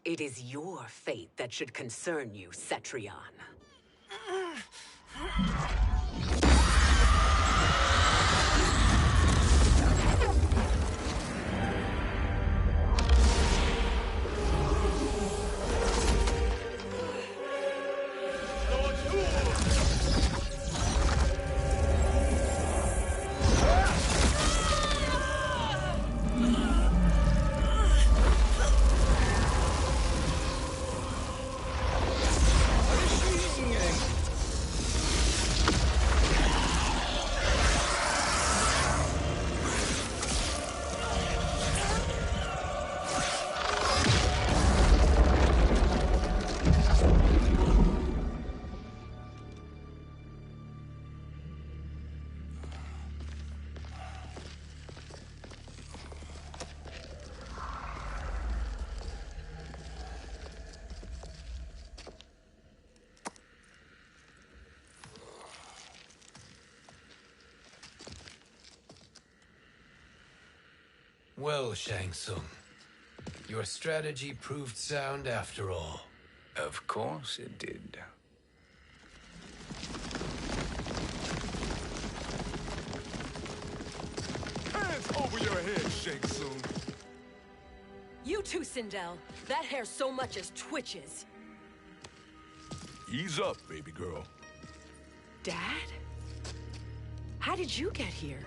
It is your fate that should concern you, Cetrion. Well, Shang Tsung, your strategy proved sound after all. Of course it did. Hands over your head, Shang Tsung. You too, Sindel. That hair so much as twitches. Ease up, baby girl. Dad? How did you get here?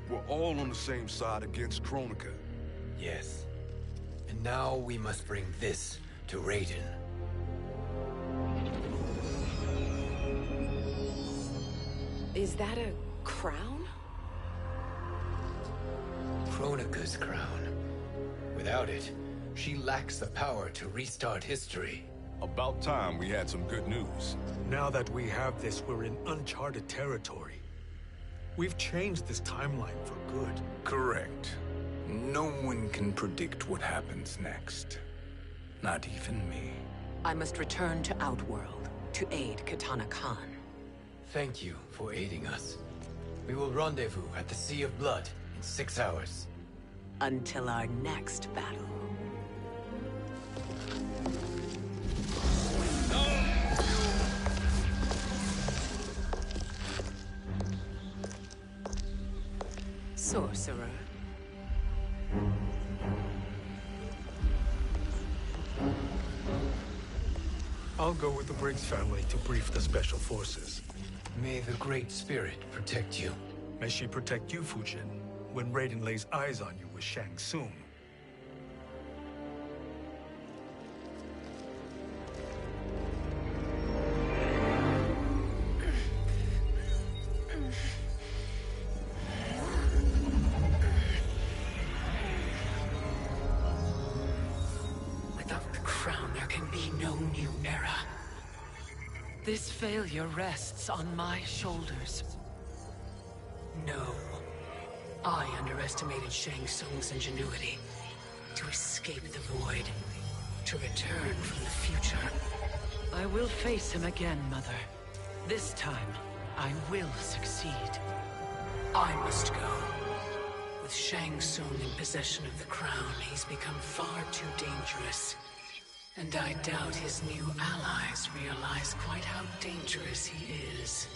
We're all on the same side against Kronika. Yes. And now we must bring this to Raiden. Is that a crown? Kronika's crown. Without it, she lacks the power to restart history. About time we had some good news. Now that we have this, we're in uncharted territory. We've changed this timeline for good. Correct. No one can predict what happens next. Not even me. I must return to Outworld to aid Katana Khan. Thank you for aiding us. We will rendezvous at the Sea of Blood in 6 hours. Until our next battle. Sorcerer. I'll go with the Briggs family to brief the Special Forces. May the Great Spirit protect you. May she protect you, Fujin, when Raiden lays eyes on you with Shang Tsung. Without the crown, there can be no new era. This failure rests on my shoulders. No. I underestimated Shang Tsung's ingenuity. To escape the void. To return from the future. I will face him again, Mother. This time, I will succeed. I must go. With Shang Tsung in possession of the crown, he's become far too dangerous. And I doubt his new allies realize quite how dangerous he is.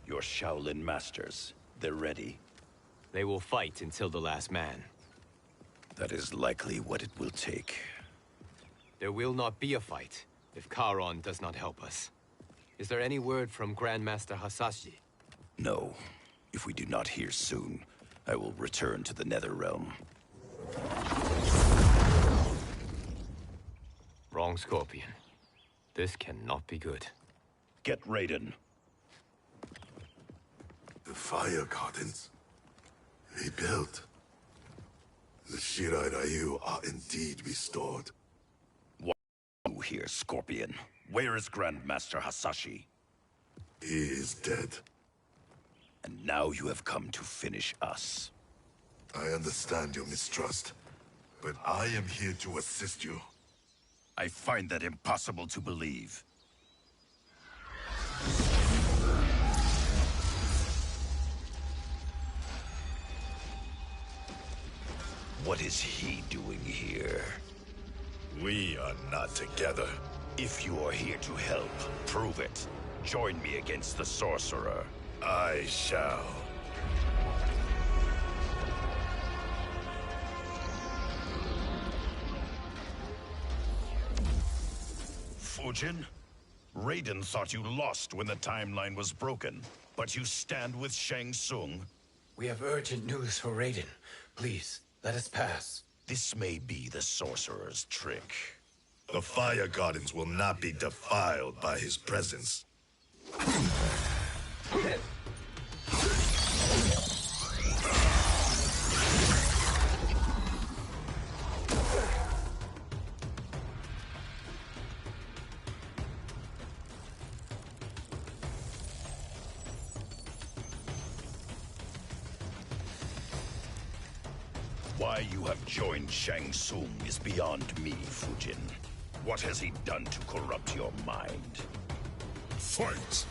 Your Shaolin masters, they're ready. They will fight until the last man. That is likely what it will take. There will not be a fight if Charon does not help us. Is there any word from Grandmaster Hasashi? No. If we do not hear soon, I will return to the Netherrealm. Wrong, Scorpion. This cannot be good. Get Raiden. The fire gardens. Rebuilt. Shirai Ryu are indeed restored. What are you here, Scorpion? Where is Grandmaster Hasashi? He is dead. And now you have come to finish us. I understand your mistrust, but I am here to assist you. I find that impossible to believe. What is he doing here? We are not together. If you are here to help, prove it. Join me against the sorcerer. I shall. Fujin? Raiden thought you lost when the timeline was broken, but you stand with Shang Tsung? We have urgent news for Raiden. Please, let us pass. This may be the sorcerer's trick. The Fire Gardens will not be defiled by his presence. Why you have joined Shang Tsung is beyond me, Fujin. What has he done to corrupt your mind? Fight!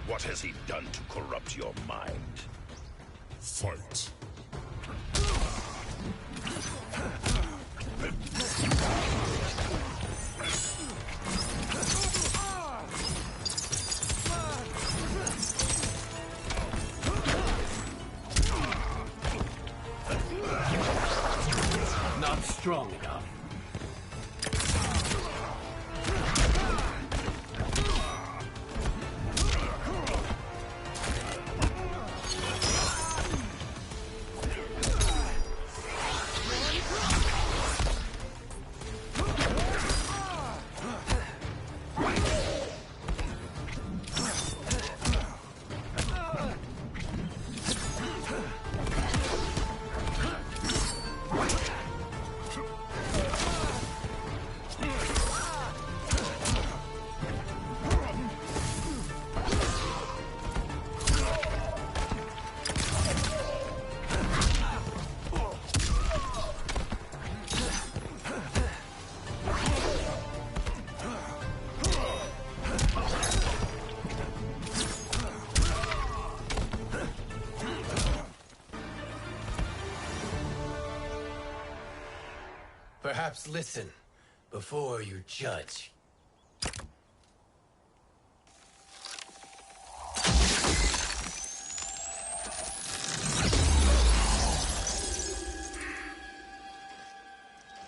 What has he done to corrupt your mind? Fight! Not strong enough. Perhaps listen before you judge.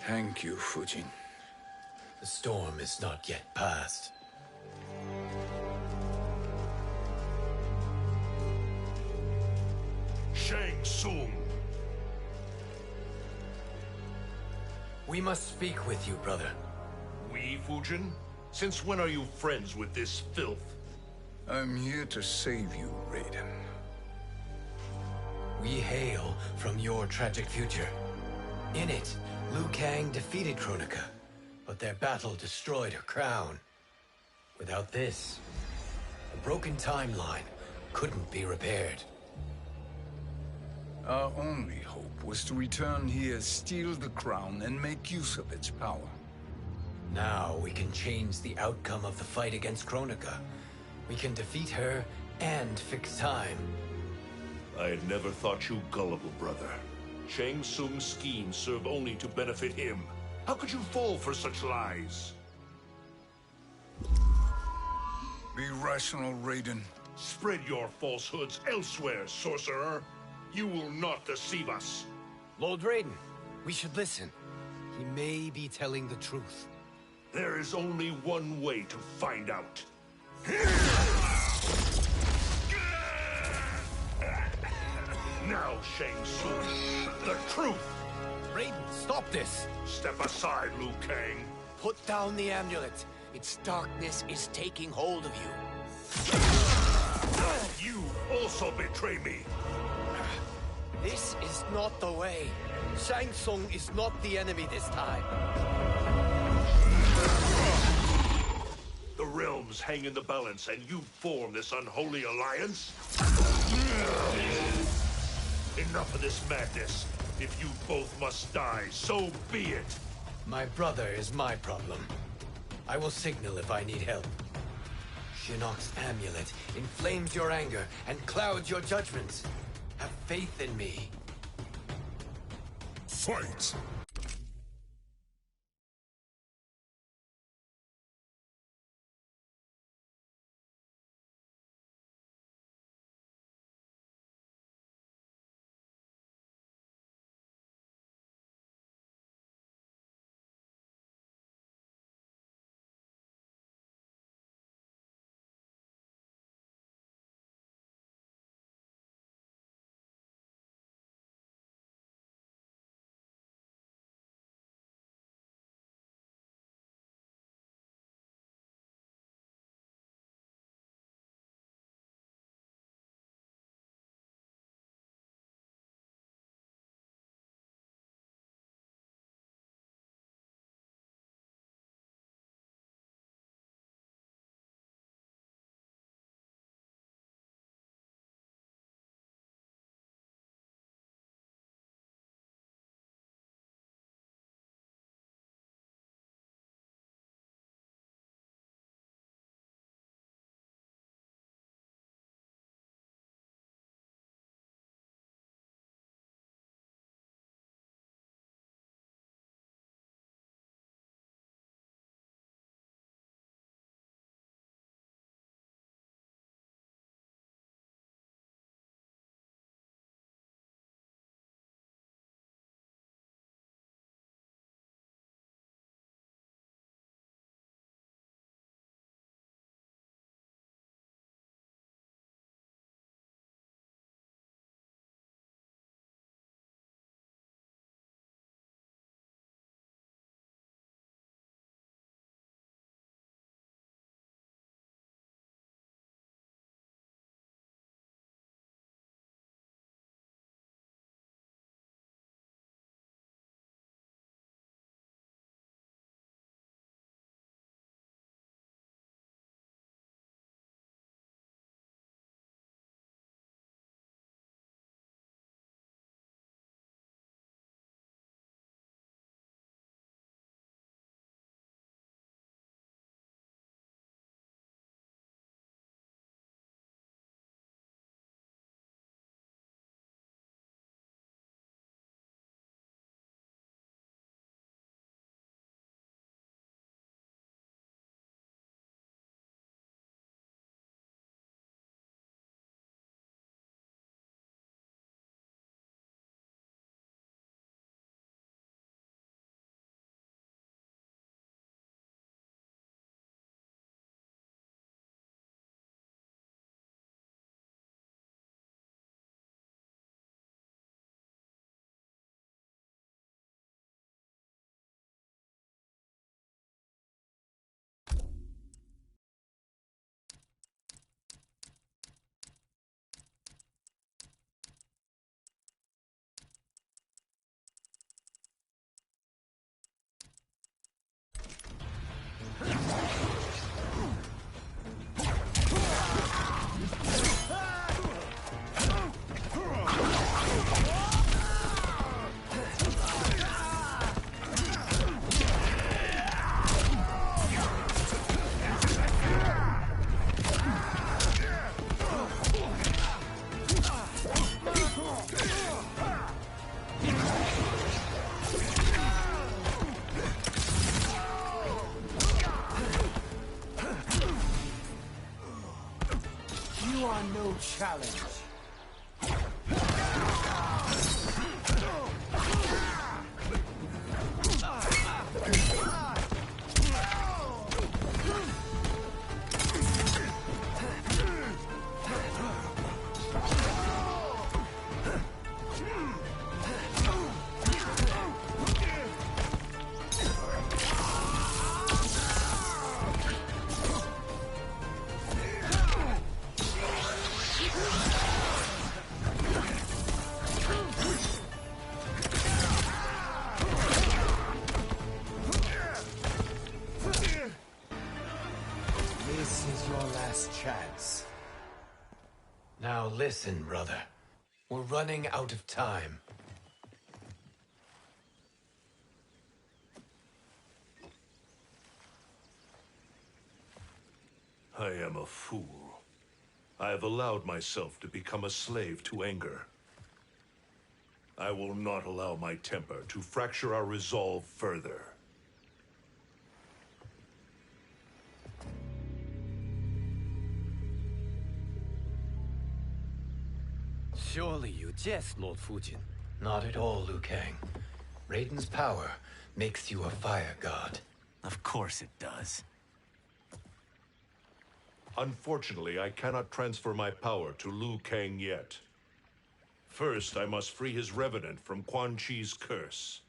Thank you, Fujin. The storm is not yet past. Shang Tsung! We must speak with you, brother. We, Fujin? Since when are you friends with this filth? I'm here to save you, Raiden. We hail from your tragic future. In it, Liu Kang defeated Kronika, but their battle destroyed her crown. Without this, the broken timeline couldn't be repaired. Our only hope was to return here, steal the crown, and make use of its power. Now we can change the outcome of the fight against Kronika. We can defeat her and fix time. I had never thought you gullible, brother. Shang Tsung's schemes serve only to benefit him. How could you fall for such lies? Be rational, Raiden. Spread your falsehoods elsewhere, sorcerer. You will not deceive us. Lord Raiden, we should listen. He may be telling the truth. There is only one way to find out. Now, Shang Tsung, the truth! Raiden, stop this! Step aside, Liu Kang. Put down the amulet. Its darkness is taking hold of you. You also betray me. This is not the way. Shang Tsung is not the enemy this time. The realms hang in the balance, and you form this unholy alliance? Enough of this madness. If you both must die, so be it. My brother is my problem. I will signal if I need help. Shinnok's amulet inflames your anger and clouds your judgments. Have faith in me. Fight! are no challenge. Chance. Now listen, brother. We're running out of time. I am a fool. I have allowed myself to become a slave to anger. I will not allow my temper to fracture our resolve further. Surely you jest, Lord Fujin. Not at all, Liu Kang. Raiden's power makes you a fire god. Of course it does. Unfortunately, I cannot transfer my power to Liu Kang yet. First, I must free his Revenant from Quan Chi's curse.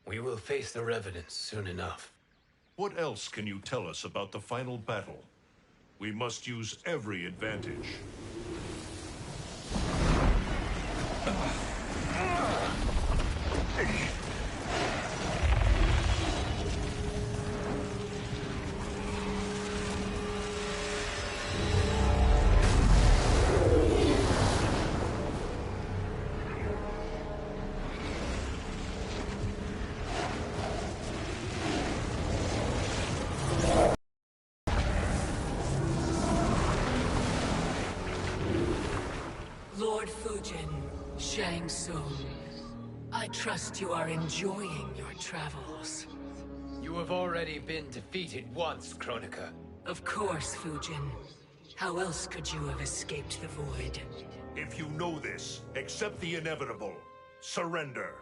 We will face the Revenants soon enough. What else can you tell us about the final battle? We must use every advantage. Lord Fujin, Shang Tsung, I trust you are enjoying your travels. You have already been defeated once, Kronika. Of course, Fujin. How else could you have escaped the void? If you know this, accept the inevitable. Surrender.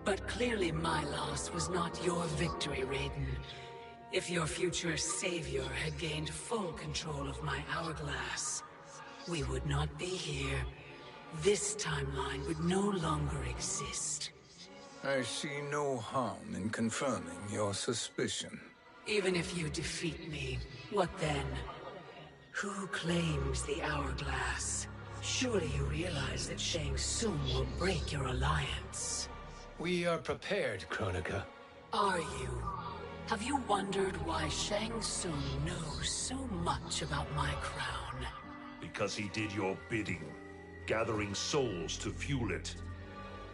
But clearly my loss was not your victory, Raiden. If your future savior had gained full control of my hourglass, we would not be here. This timeline would no longer exist. I see no harm in confirming your suspicion. Even if you defeat me, what then? Who claims the hourglass? Surely you realize that Shang Tsung will break your alliance. We are prepared, Kronika. Are you? Have you wondered why Shang Tsung knows so much about my crown? Because he did your bidding, gathering souls to fuel it.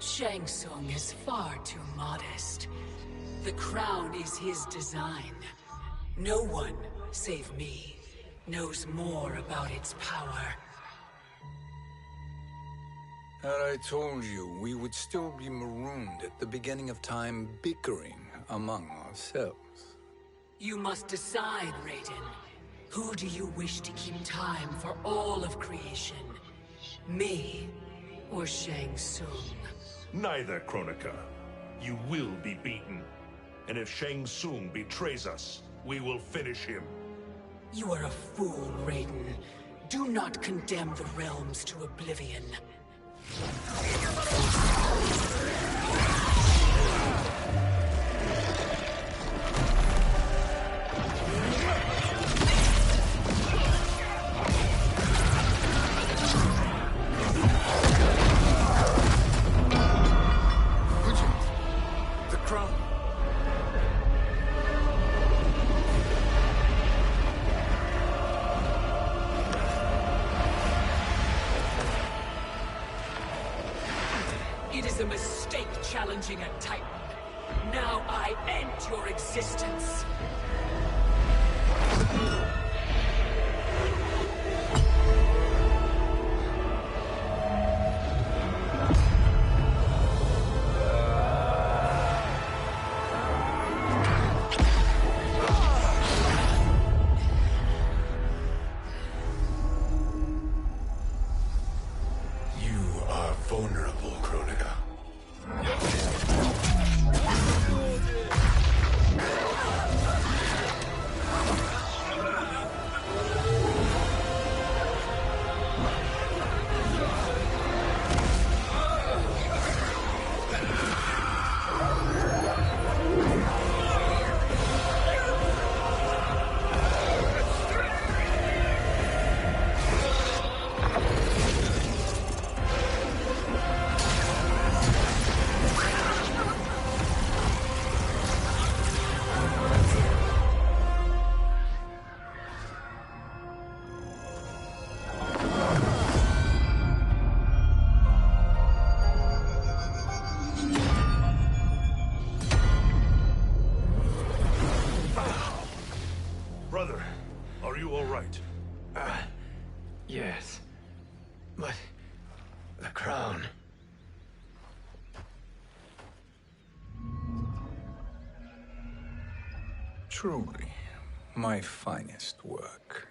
Shang Tsung is far too modest. The crown is his design. No one, save me, knows more about its power. Had I told you, we would still be marooned at the beginning of time, bickering among ourselves. You must decide, Raiden. Who do you wish to keep time for all of creation? Me or Shang Tsung? Neither, Kronika. You will be beaten. And if Shang Tsung betrays us, we will finish him. You are a fool, Raiden. Do not condemn the realms to oblivion. The crown. It is a mistake challenging a Titan. Now I end your existence. Brother, are you all right? Yes. But the crown... Truly, my finest work.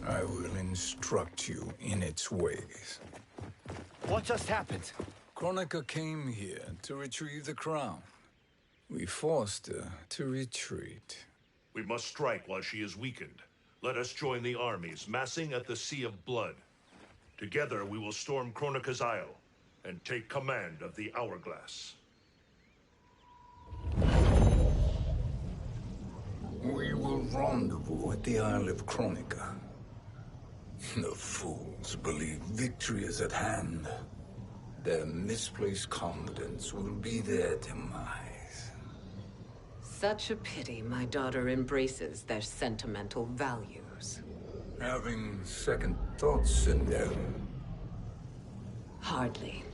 I will instruct you in its ways. What just happened? Kronika came here to retrieve the crown. We forced her to retreat. We must strike while she is weakened. Let us join the armies, massing at the Sea of Blood. Together we will storm Kronika's Isle, and take command of the Hourglass. We will rendezvous at the Isle of Kronika. The fools believe victory is at hand. Their misplaced confidence will be their demise. Such a pity my daughter embraces their sentimental values. Having second thoughts, Sindel. Hardly.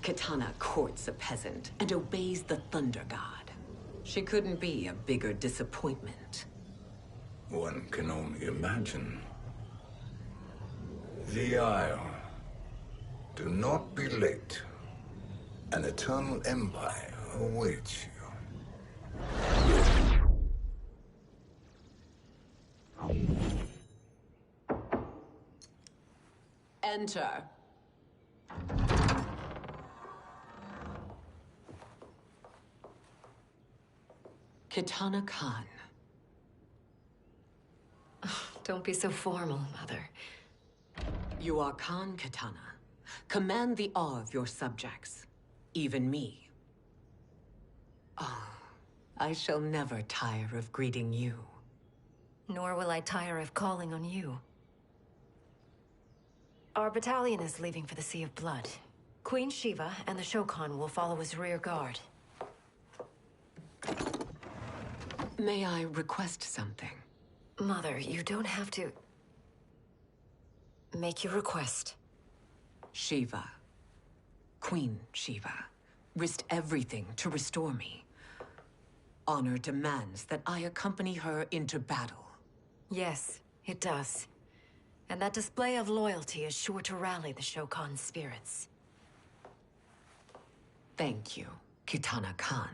Kitana courts a peasant and obeys the Thunder God. She couldn't be a bigger disappointment. One can only imagine. The Isle. Do not be late. An eternal empire awaits you. Enter. Kitana Khan. Don't be so formal, Mother. You are Khan Kitana. Command the awe of your subjects. Even me. Oh, I shall never tire of greeting you. Nor will I tire of calling on you. Our battalion is leaving for the Sea of Blood. Queen Shiva and the Shokan will follow as rear guard. May I request something? Mother, you don't have to... Make your request. Shiva. Queen Shiva. Risked everything to restore me. Honor demands that I accompany her into battle. Yes, it does. And that display of loyalty is sure to rally the Shokan's spirits. Thank you, Kitana Khan.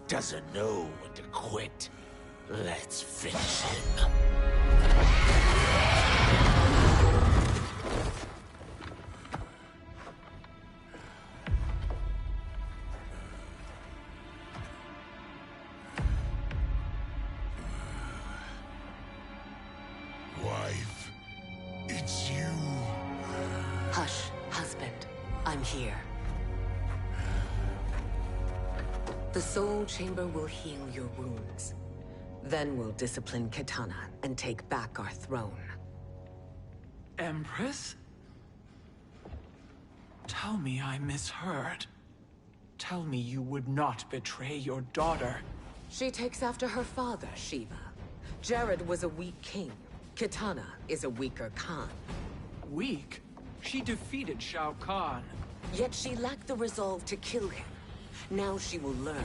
Doesn't know when to quit. Let's finish him. Wife, it's you. Hush, husband. I'm here. The Soul Chamber will heal your wounds. Then we'll discipline Kitana and take back our throne. Empress? Tell me I misheard. Tell me you would not betray your daughter. She takes after her father, Shiva. Jared was a weak king. Kitana is a weaker Khan. Weak? She defeated Shao Kahn. Yet she lacked the resolve to kill him. Now she will learn.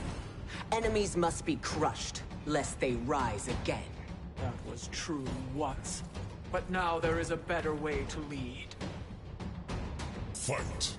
Enemies must be crushed, lest they rise again. That was true once. But now there is a better way to lead. Fight.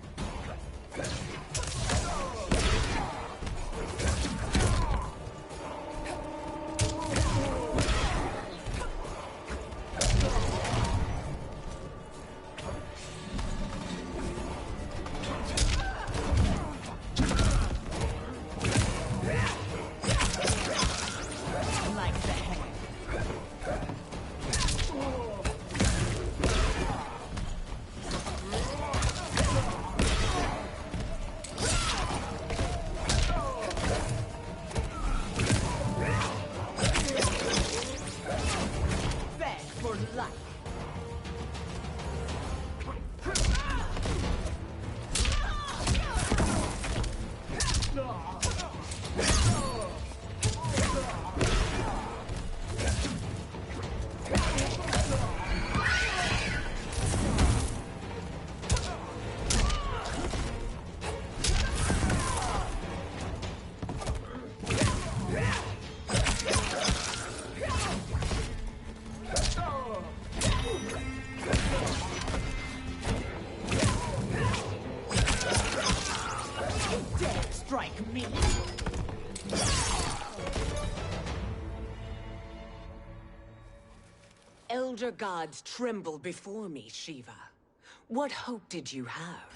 like. Strike me! Elder gods tremble before me, Shiva. What hope did you have?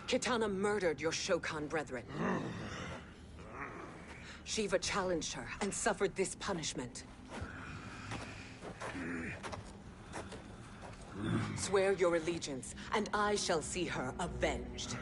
Kitana murdered your Shokan brethren. Shiva challenged her and suffered this punishment. Swear your allegiance, and I shall see her avenged.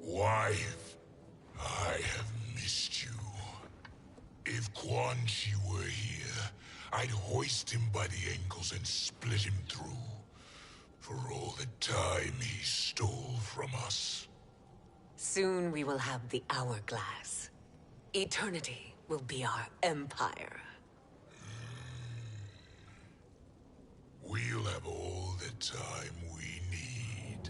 Wife, I have missed you. If Quan Chi were here, I'd hoist him by the ankles and split him through. For all the time he stole from us. Soon we will have the hourglass. Eternity will be our empire. We'll have all the time we need.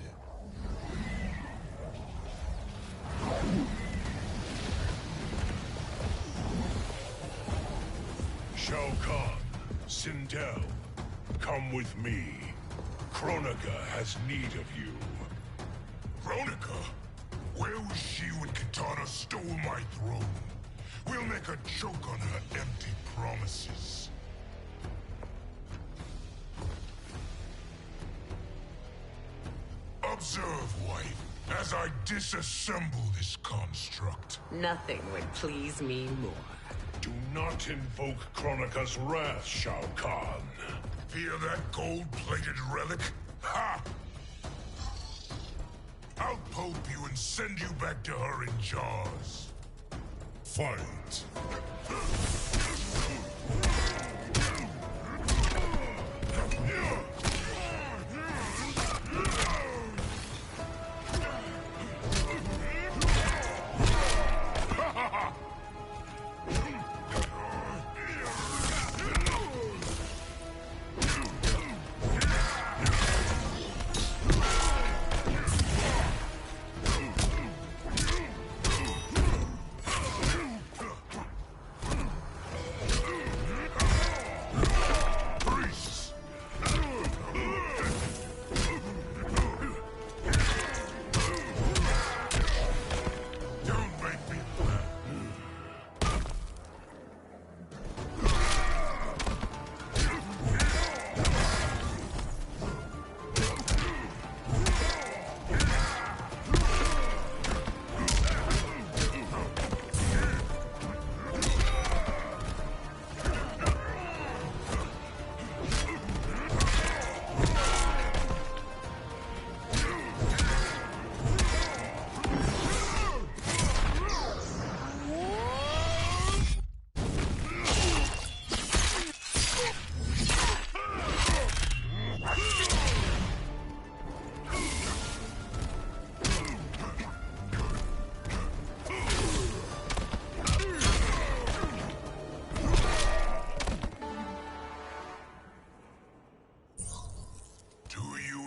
Shao Kahn, Sindel, come with me. Kronika has need of you. Kronika? Where was she when Kitana stole my throne? We'll make a joke on her empty promises. Observe, wife, as I disassemble this construct. Nothing would please me more. Do not invoke Kronika's wrath, Shao Kahn. Fear that gold-plated relic? Ha! I'll pulp you and send you back to her in jars. Fight.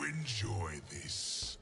Enjoy this.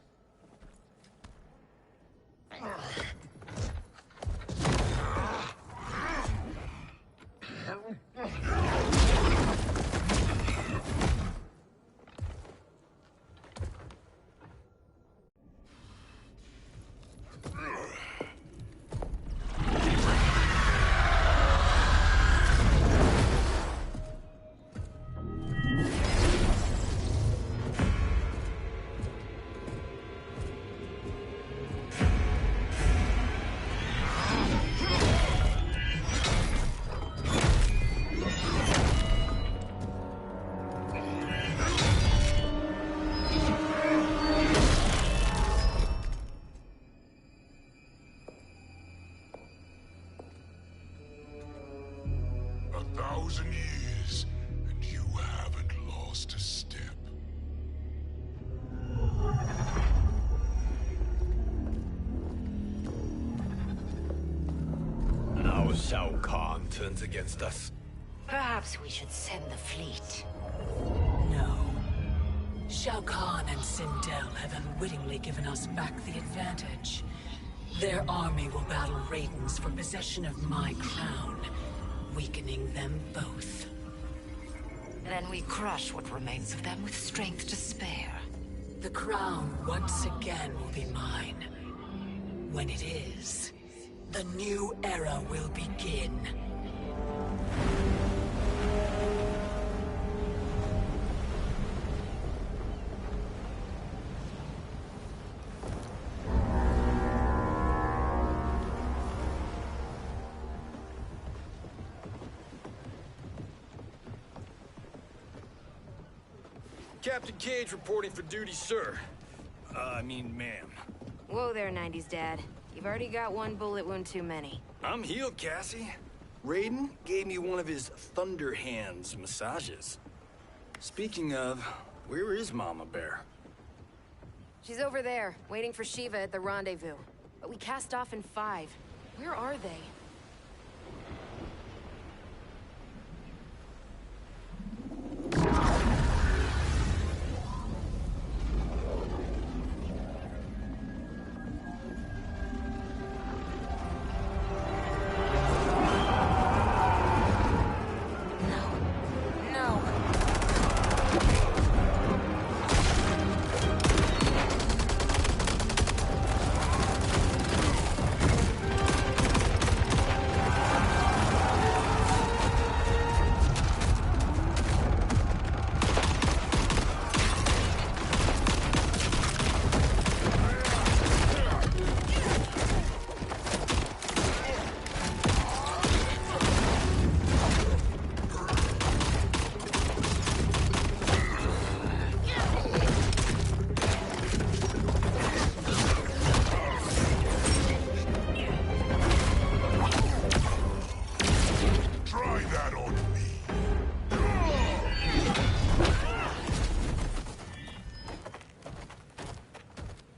Shao Kahn turns against us. Perhaps we should send the fleet. No. Shao Kahn and Sindel have unwittingly given us back the advantage. Their army will battle Raidens for possession of my crown, weakening them both. Then we crush what remains of them with strength to spare. The crown once again will be mine. When it is, the new era will begin. Captain Cage reporting for duty, sir. I mean, ma'am. Whoa there, 90s dad. You've already got one bullet wound too many. I'm healed, Cassie. Raiden gave me one of his Thunder Hands massages. Speaking of, where is Mama Bear? She's over there, waiting for Shiva at the rendezvous. But we cast off in 5. Where are they?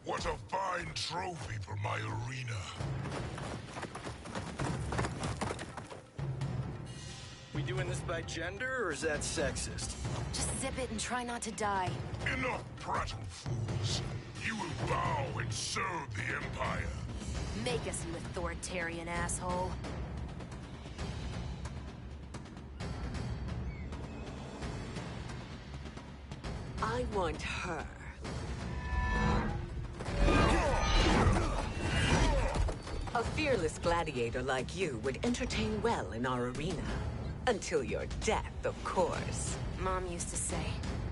What a fine trophy for my arena. We doing this by gender, or is that sexist? Just zip it and try not to die. Enough prattle, fools. You will bow and serve the Empire. Make us, you authoritarian asshole. I want her. A fearless gladiator like you would entertain well in our arena. Until your death, of course. Mom used to say,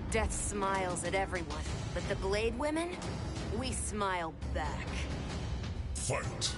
death smiles at everyone, but the Blade women, we smile back. Fight.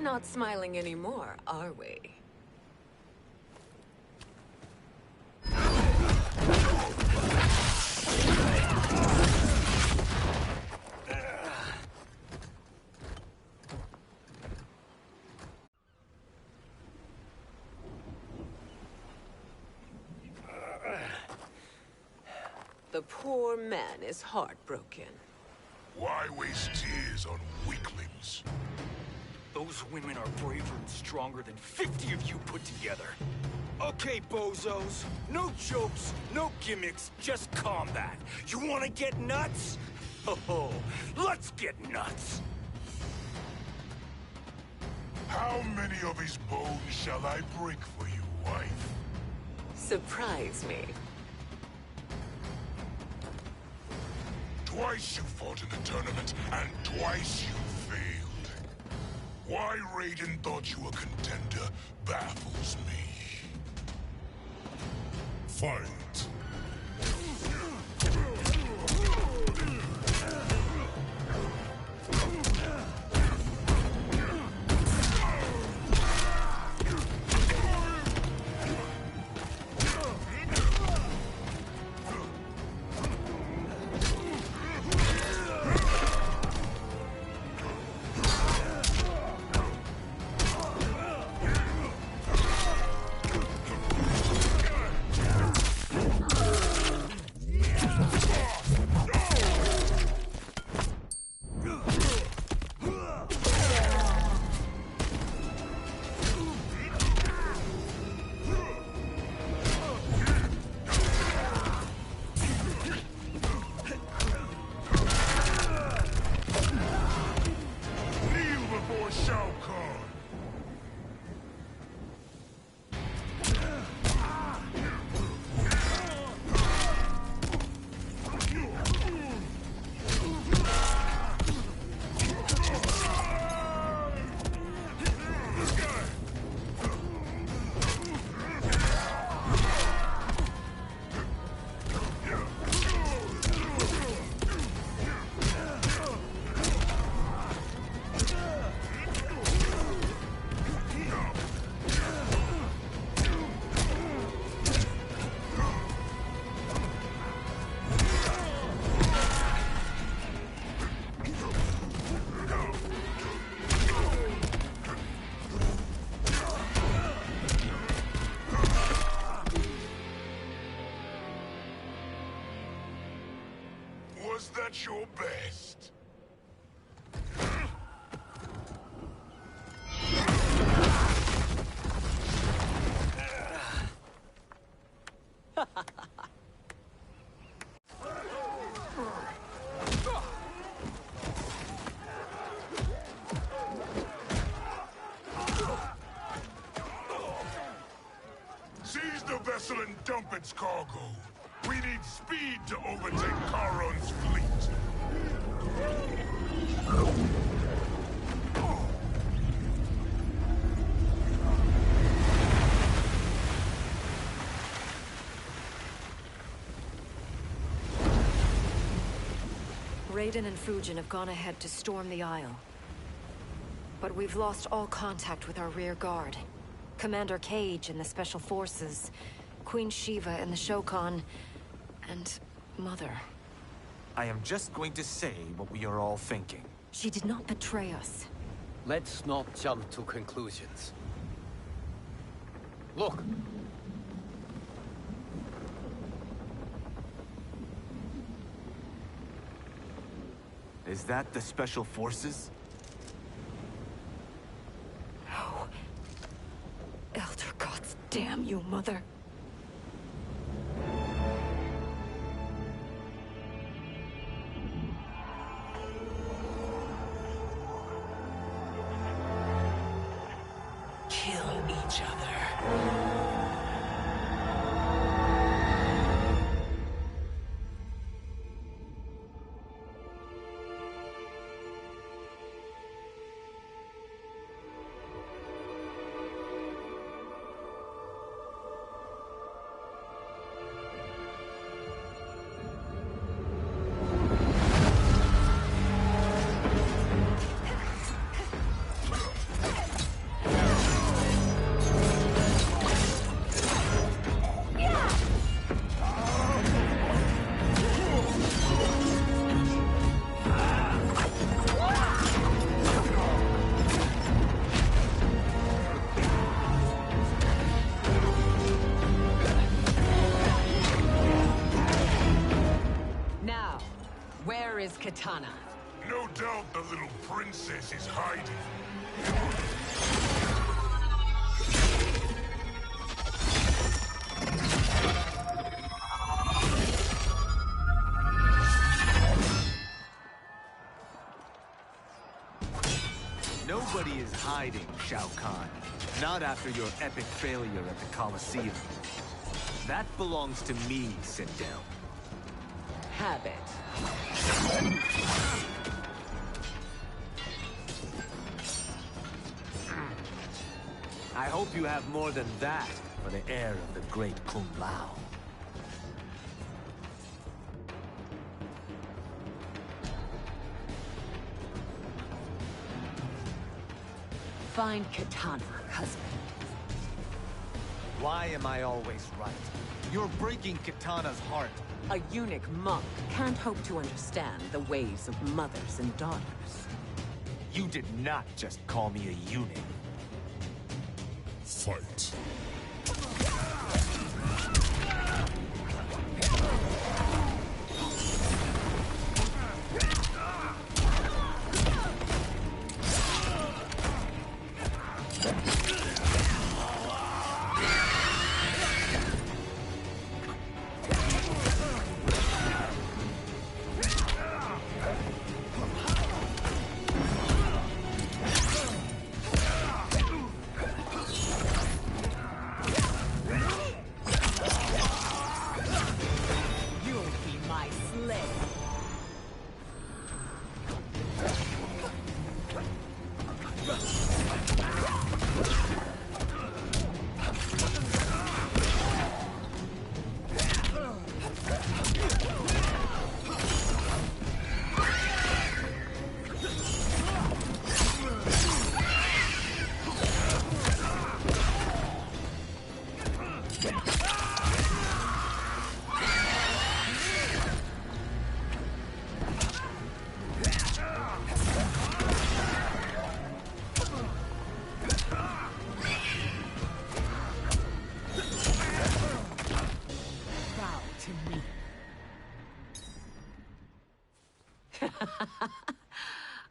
Not smiling anymore, are we? The poor man is heartbroken. Why waste tears on weaklings? Those women are braver and stronger than 50 of you put together. Okay, bozos. No jokes, no gimmicks, just combat. You wanna get nuts? Oh, let's get nuts! How many of his bones shall I break for you, wife? Surprise me. Twice you fought in the tournament, and twice you failed. Why Raiden thought you a contender baffles me. Fight! Was that your best? Seize the vessel and dump its cargo. We need speed to overtake Charon's fleet. Raiden and Fujin have gone ahead to storm the Isle. But we've lost all contact with our rear guard. Commander Cage and the Special Forces, Queen Shiva and the Shokan, and Mother. I am just going to say what we are all thinking. She did not betray us. Let's not jump to conclusions. Look! Is that the Special Forces? No. Elder gods damn you, Mother. Kill each other. katana. No doubt the little princess is hiding. Nobody is hiding, Shao Kahn. Not after your epic failure at the Colosseum. That belongs to me, Sindel. Have it. I hope you have more than that for the heir of the great Kung Lao. Find katana, husband. Why am I always right? You're breaking Katana's heart. A eunuch monk can't hope to understand the ways of mothers and daughters. You did not just call me a eunuch. Fight.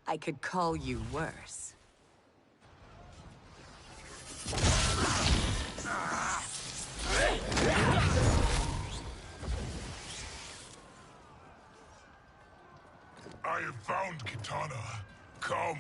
I could call you worse. I have found Katana. Come.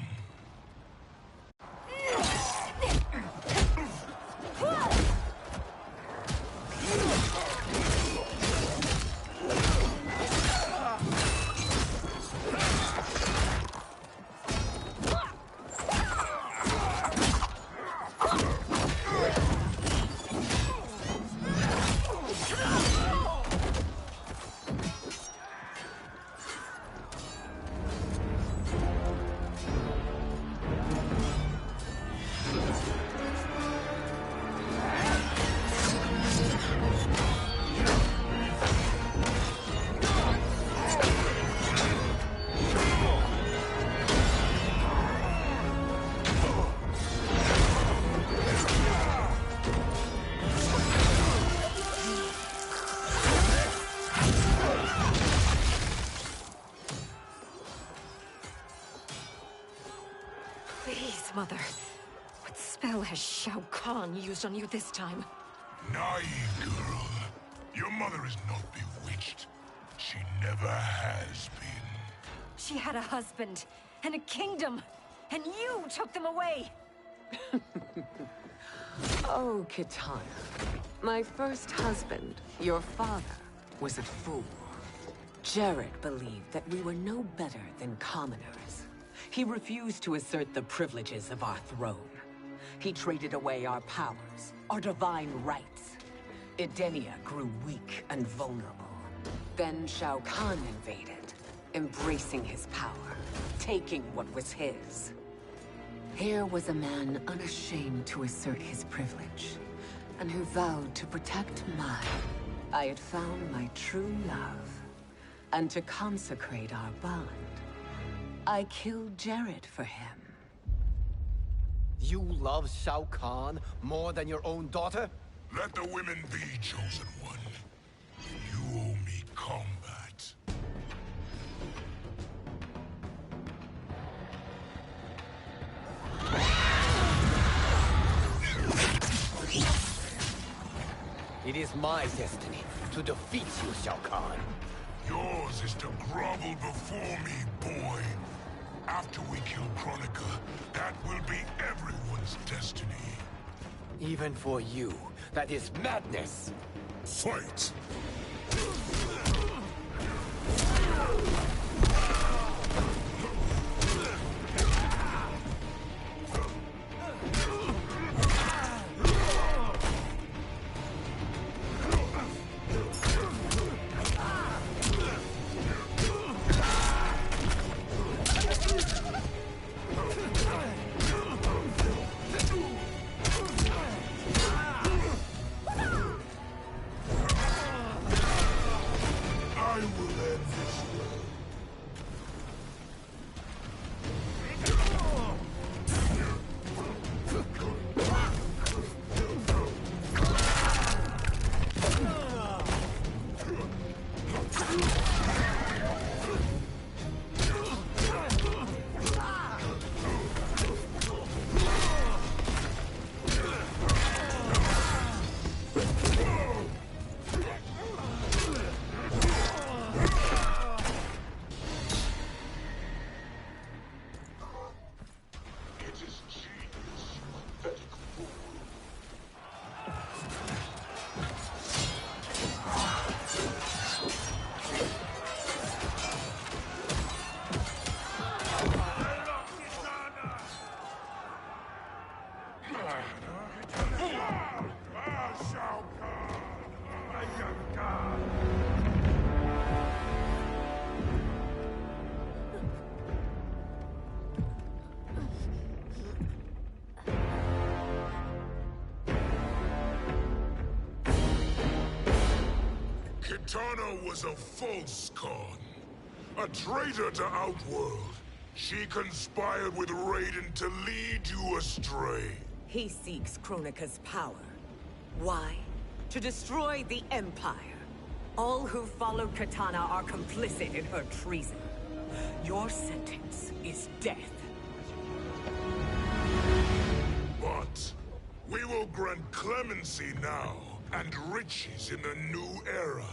Please, Mother. What spell has Shao Kahn used on you this time? Naive girl. Your mother is not bewitched. She never has been. She had a husband and a kingdom, and you took them away! Oh, Katana. My first husband, your father, was a fool. Jared believed that we were no better than commoners. He refused to assert the privileges of our throne. He traded away our powers, our divine rights. Edenia grew weak and vulnerable. Then Shao Kahn invaded, embracing his power, taking what was his. Here was a man unashamed to assert his privilege, and who vowed to protect mine. I had found my true love, and to consecrate our bond, I killed Jared for him. You love Shao Kahn more than your own daughter? Let the women be, chosen one. You owe me combat. It is my destiny to defeat you, Shao Kahn. Yours is to grovel before me, boy. After we kill Kronika, that will be everyone's destiny. Even for you, that is madness. Fight! Kitana was a false Khan, a traitor to Outworld. She conspired with Raiden to lead you astray. He seeks Kronika's power. Why? To destroy the Empire. All who followed Kitana are complicit in her treason. Your sentence is death. But we will grant clemency now and riches in the new era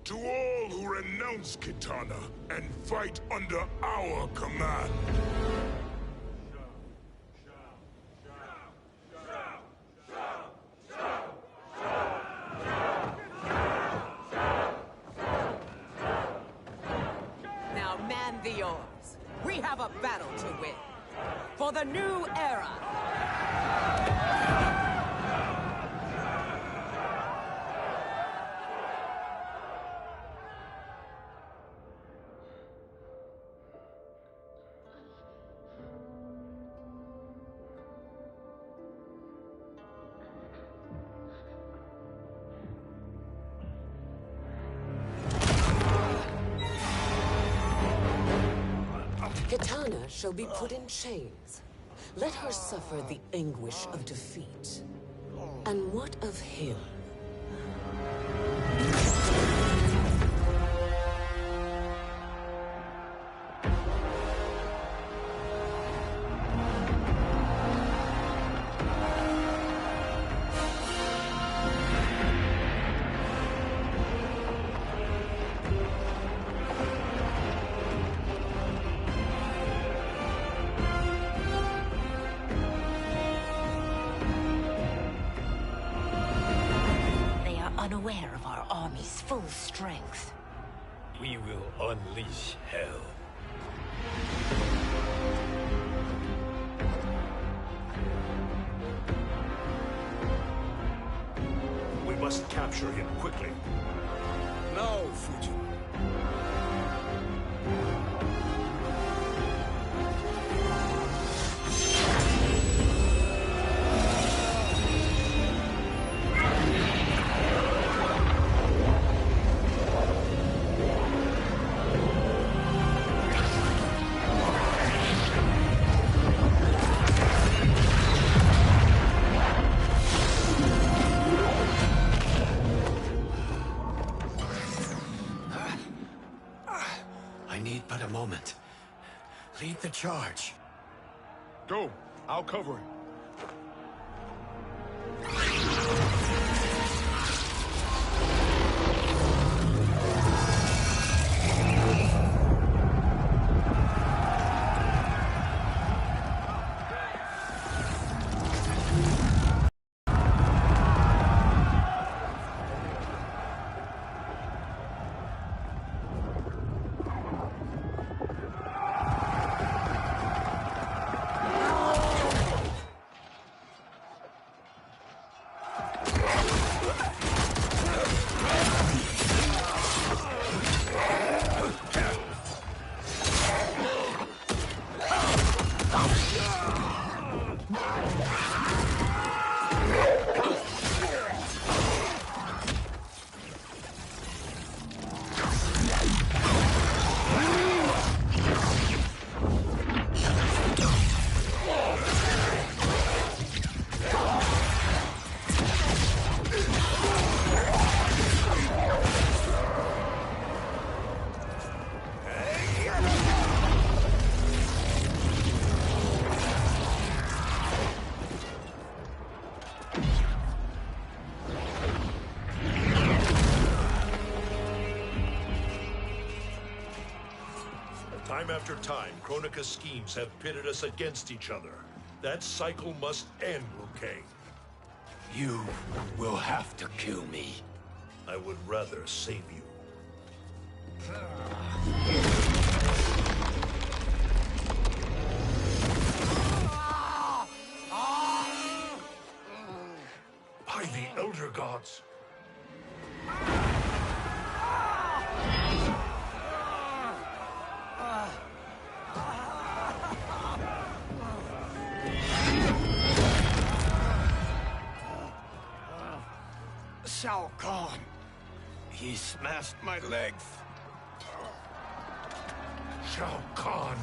to all who renounce Kitana and fight under our command. Now man the oars. We have a battle to win. For the new era. Kitana shall be put in chains. Let her suffer the anguish of defeat. And what of him? Unaware of our army's full strength. We will unleash hell. We must capture him quickly. No, Fujin. I need but a moment. Lead the charge. Go. I'll cover him. after time, Kronika's schemes have pitted us against each other. That cycle must end, Liu Kang. You will have to kill me. I would rather save you. By the Elder Gods! Shao Kahn. He smashed my legs. Shao Kahn.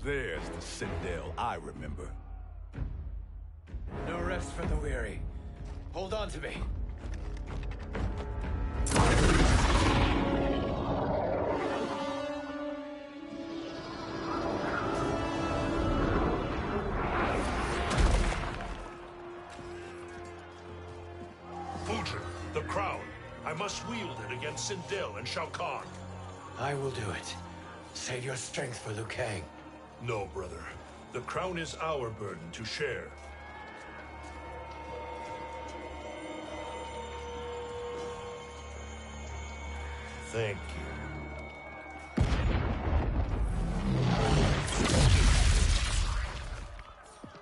There's the Citadel I remember. No rest for the weary. Hold on to me. Fujin, the crown. I must wield it against Sindel and Shao Kahn. I will do it. Save your strength for Liu Kang. No, brother. The crown is our burden to share. Thank you.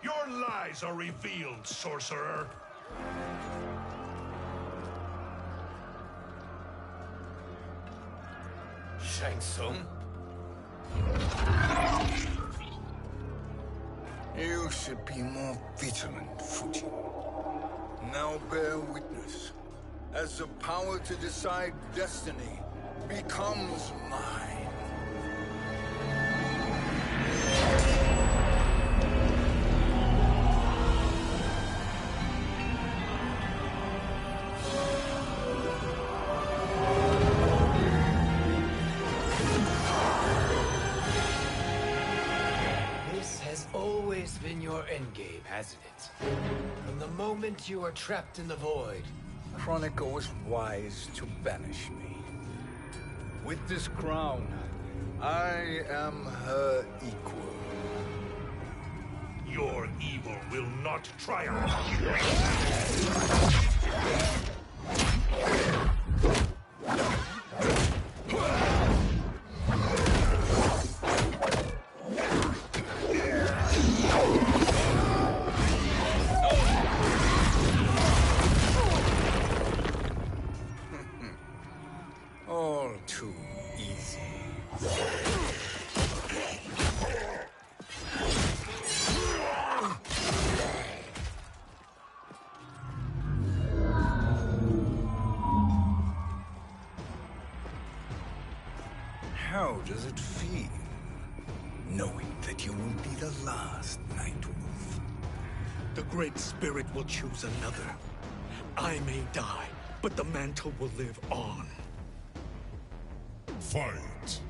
Your lies are revealed, sorcerer. Shang Tsung? You should be more vigilant, Fujin. Now bear witness, as the power to decide destiny becomes mine. Been your endgame, hasn't it? From the moment you were trapped in the void. Kronika was wise to banish me. With this crown, I am her equal. Your evil will not triumph. All too easy. How does it feel, knowing that you will be the last Nightwolf? The Great Spirit will choose another. I may die, but the mantle will live on. Fight!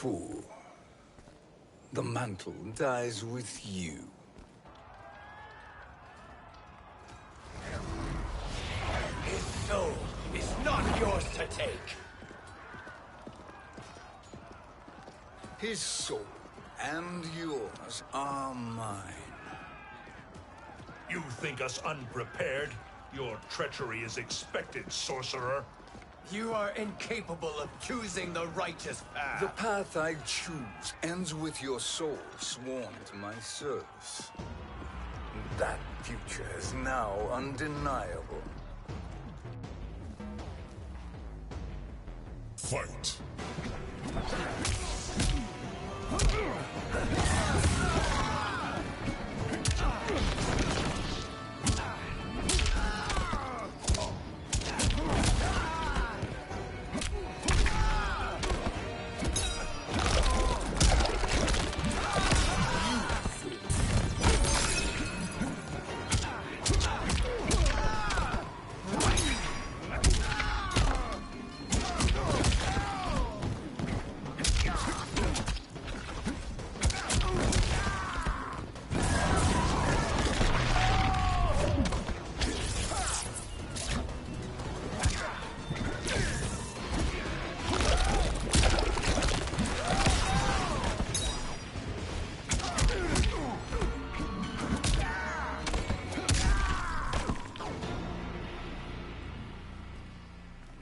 fool. The mantle dies with you. His soul is not yours to take. His soul and yours are mine. You think us unprepared? Your treachery is expected, sorcerer. You are incapable of choosing the righteous path. The path I choose ends with your soul sworn to my service. That future is now undeniable. Fight.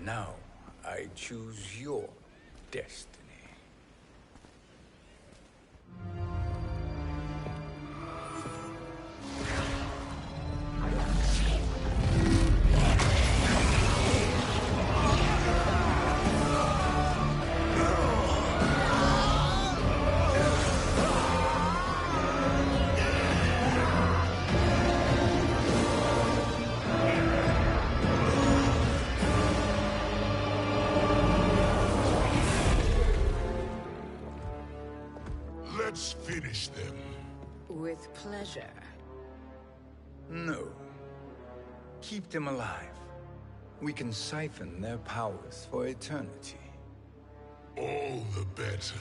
Now, I choose your destiny. Let's finish them. With pleasure. No. Keep them alive. We can siphon their powers for eternity. All the better.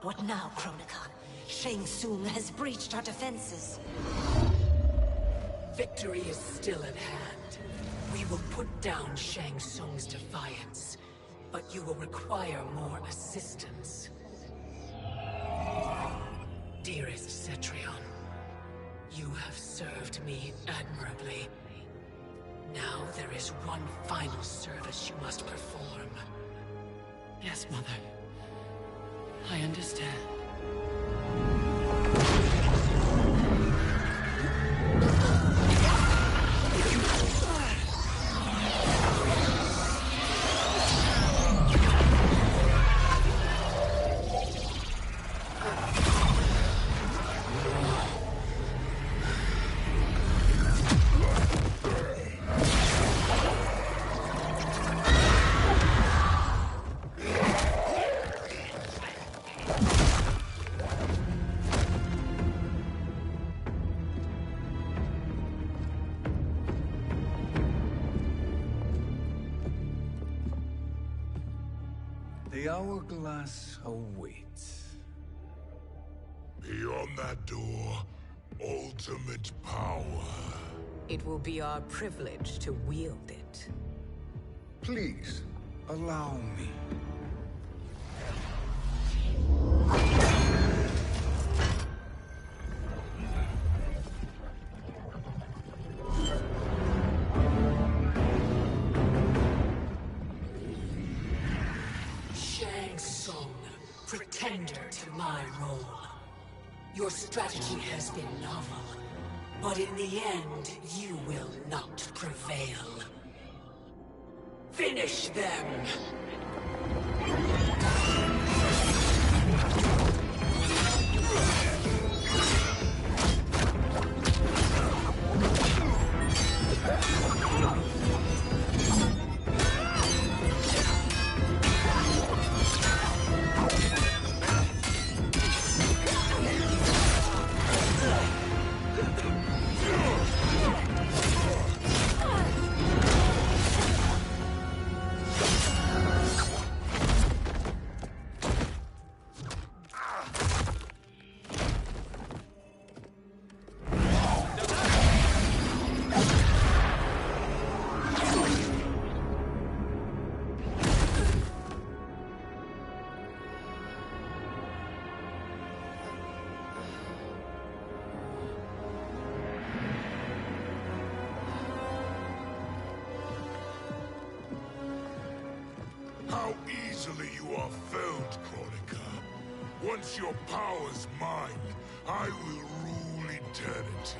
What now, Kronika? Shang Tsung has breached our defenses. Victory is still at hand. We will put down Shang Tsung's defiance, but you will require more assistance. Dearest Cetrion, you have served me admirably. Now there is one final service you must perform. Yes, Mother. I understand. The hourglass awaits. Beyond that door, ultimate power. It will be our privilege to wield it. Please, allow me. Shang Tsung, pretender to my role. Your strategy has been novel, but in the end, you will not prevail. Finish them! How easily you are felled, Kronika. Once your power's mine, I will rule eternity.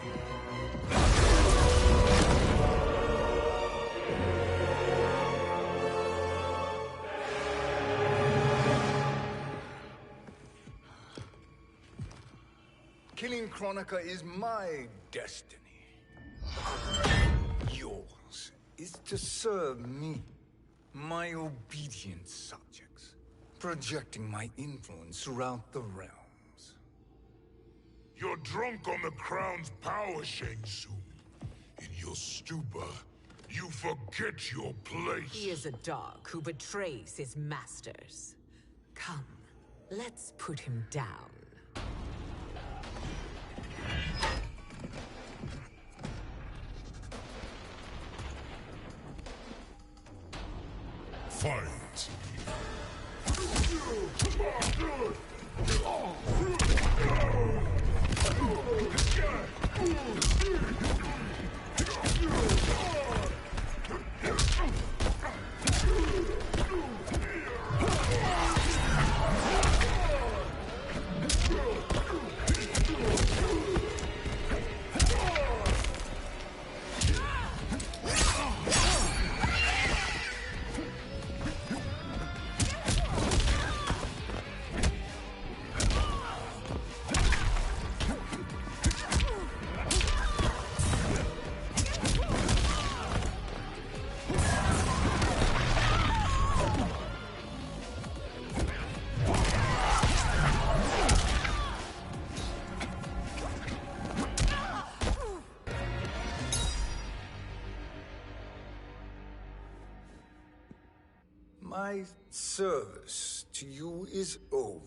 Killing Kronika is my destiny. Yours is to serve me, my obedient subjects, projecting my influence throughout the realms. You're drunk on the Crown's power, Shang Tsung. In your stupor, you forget your place. He is a dog who betrays his masters. Come, let's put him down. Fight! My service to you is over.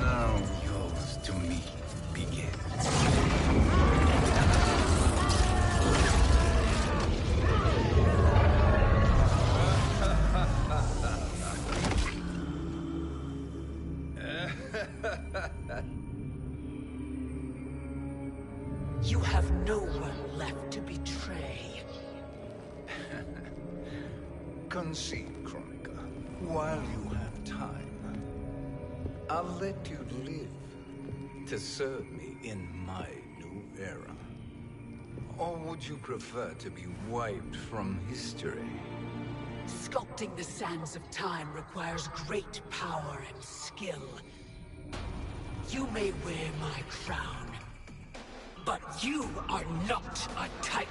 Now yours to me begins. You have no one left to betray. Concede, Kronika, while you have time. I'll let you live to serve me in my new era. Or would you prefer to be wiped from history? Sculpting the sands of time requires great power and skill. You may wear my crown, but you are not a Titan.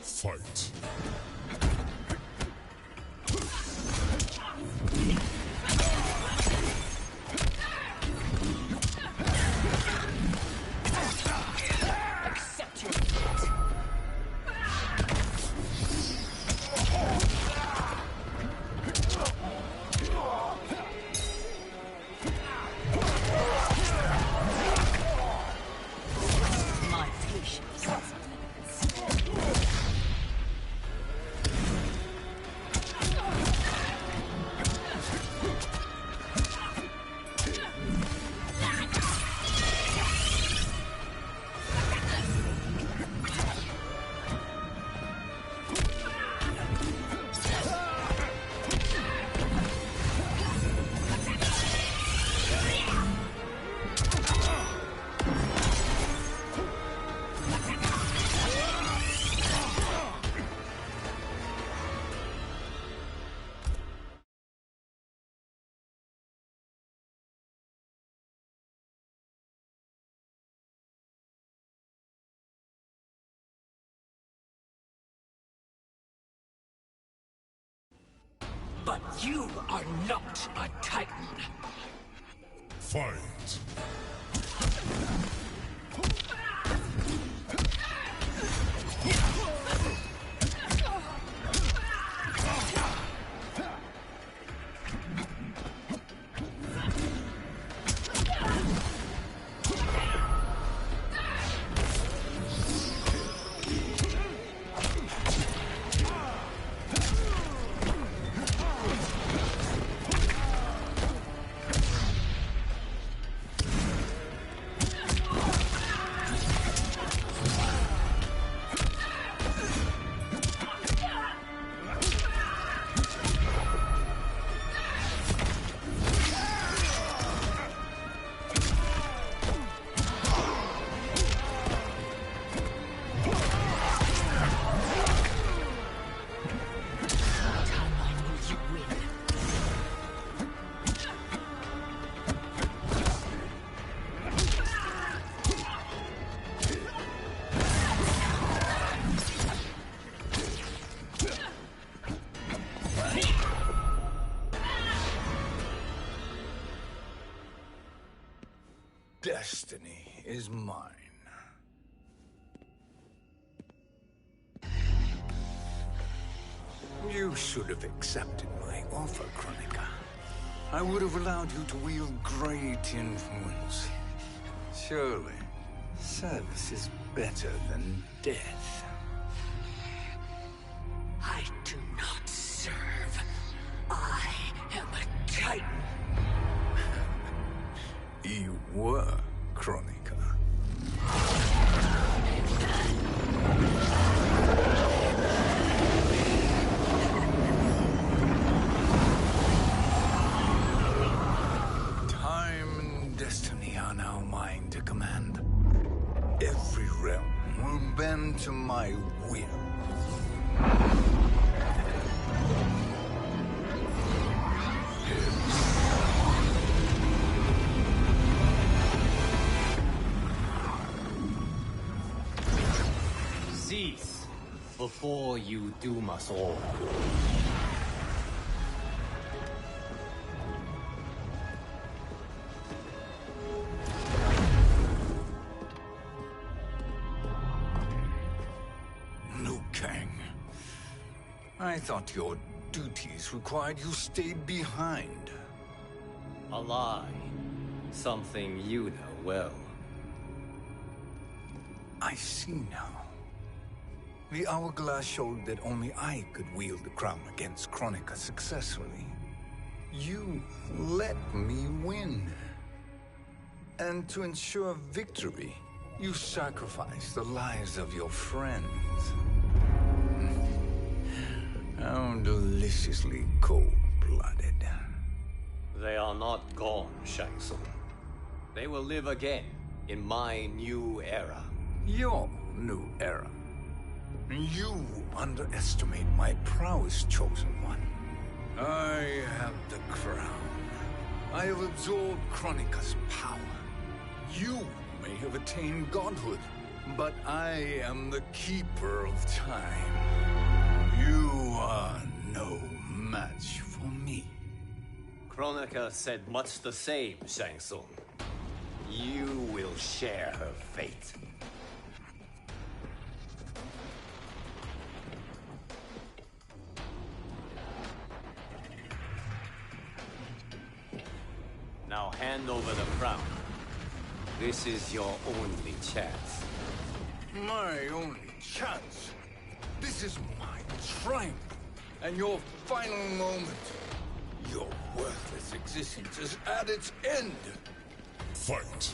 Fight. Accept your fate. My patience has limits. But you are not a Titan. Fight. destiny is mine. You should have accepted my offer, Kronika. I would have allowed you to wield great influence. Surely, service is better than death. I do not serve. I am a Titan. You were, Kronika. Time and destiny are now mine to command. Every realm will bend to my will. Cease before you doom us all. Liu Kang. I thought your duties required you stayed behind. A lie. Something you know well. I see now. The hourglass showed that only I could wield the crown against Kronika successfully. You let me win. And to ensure victory, you sacrificed the lives of your friends. How deliciously cold-blooded. They are not gone, Shang Tsung. They will live again in my new era. Your new era. You underestimate my prowess, Chosen One. I have the crown. I have absorbed Kronika's power. You may have attained godhood, but I am the keeper of time. You are no match for me. Kronika said much the same, Shang Tsung. You will share her fate. Now hand over the crown. This is your only chance. My only chance? This is my triumph, and your final moment. Your worthless existence is at its end. Fight!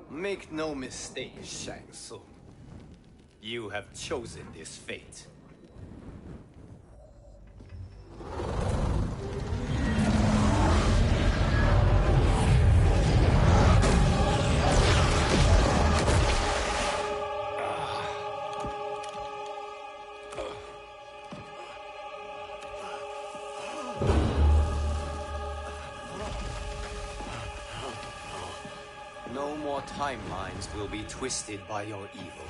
Make no mistake, Shang Tsung. You have chosen this fate. timelines will be twisted by your evil.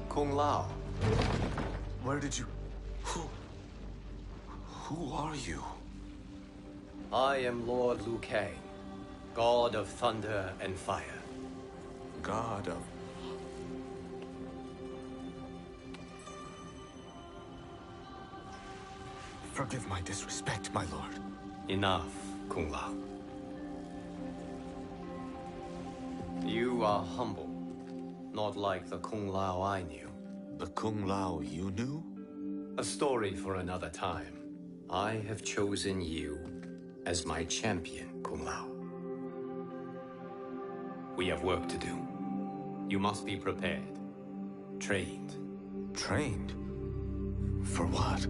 Kung Lao. Where did you... Who are you? I am Lord Liu Kang, God of Thunder and Fire. God of... Forgive my disrespect, my lord. Enough, Kung Lao. You are humble, not like the Kung Lao I knew. The Kung Lao you knew? A story for another time. I have chosen you as my champion, Kung Lao. We have work to do. You must be prepared. Trained. Trained? For what?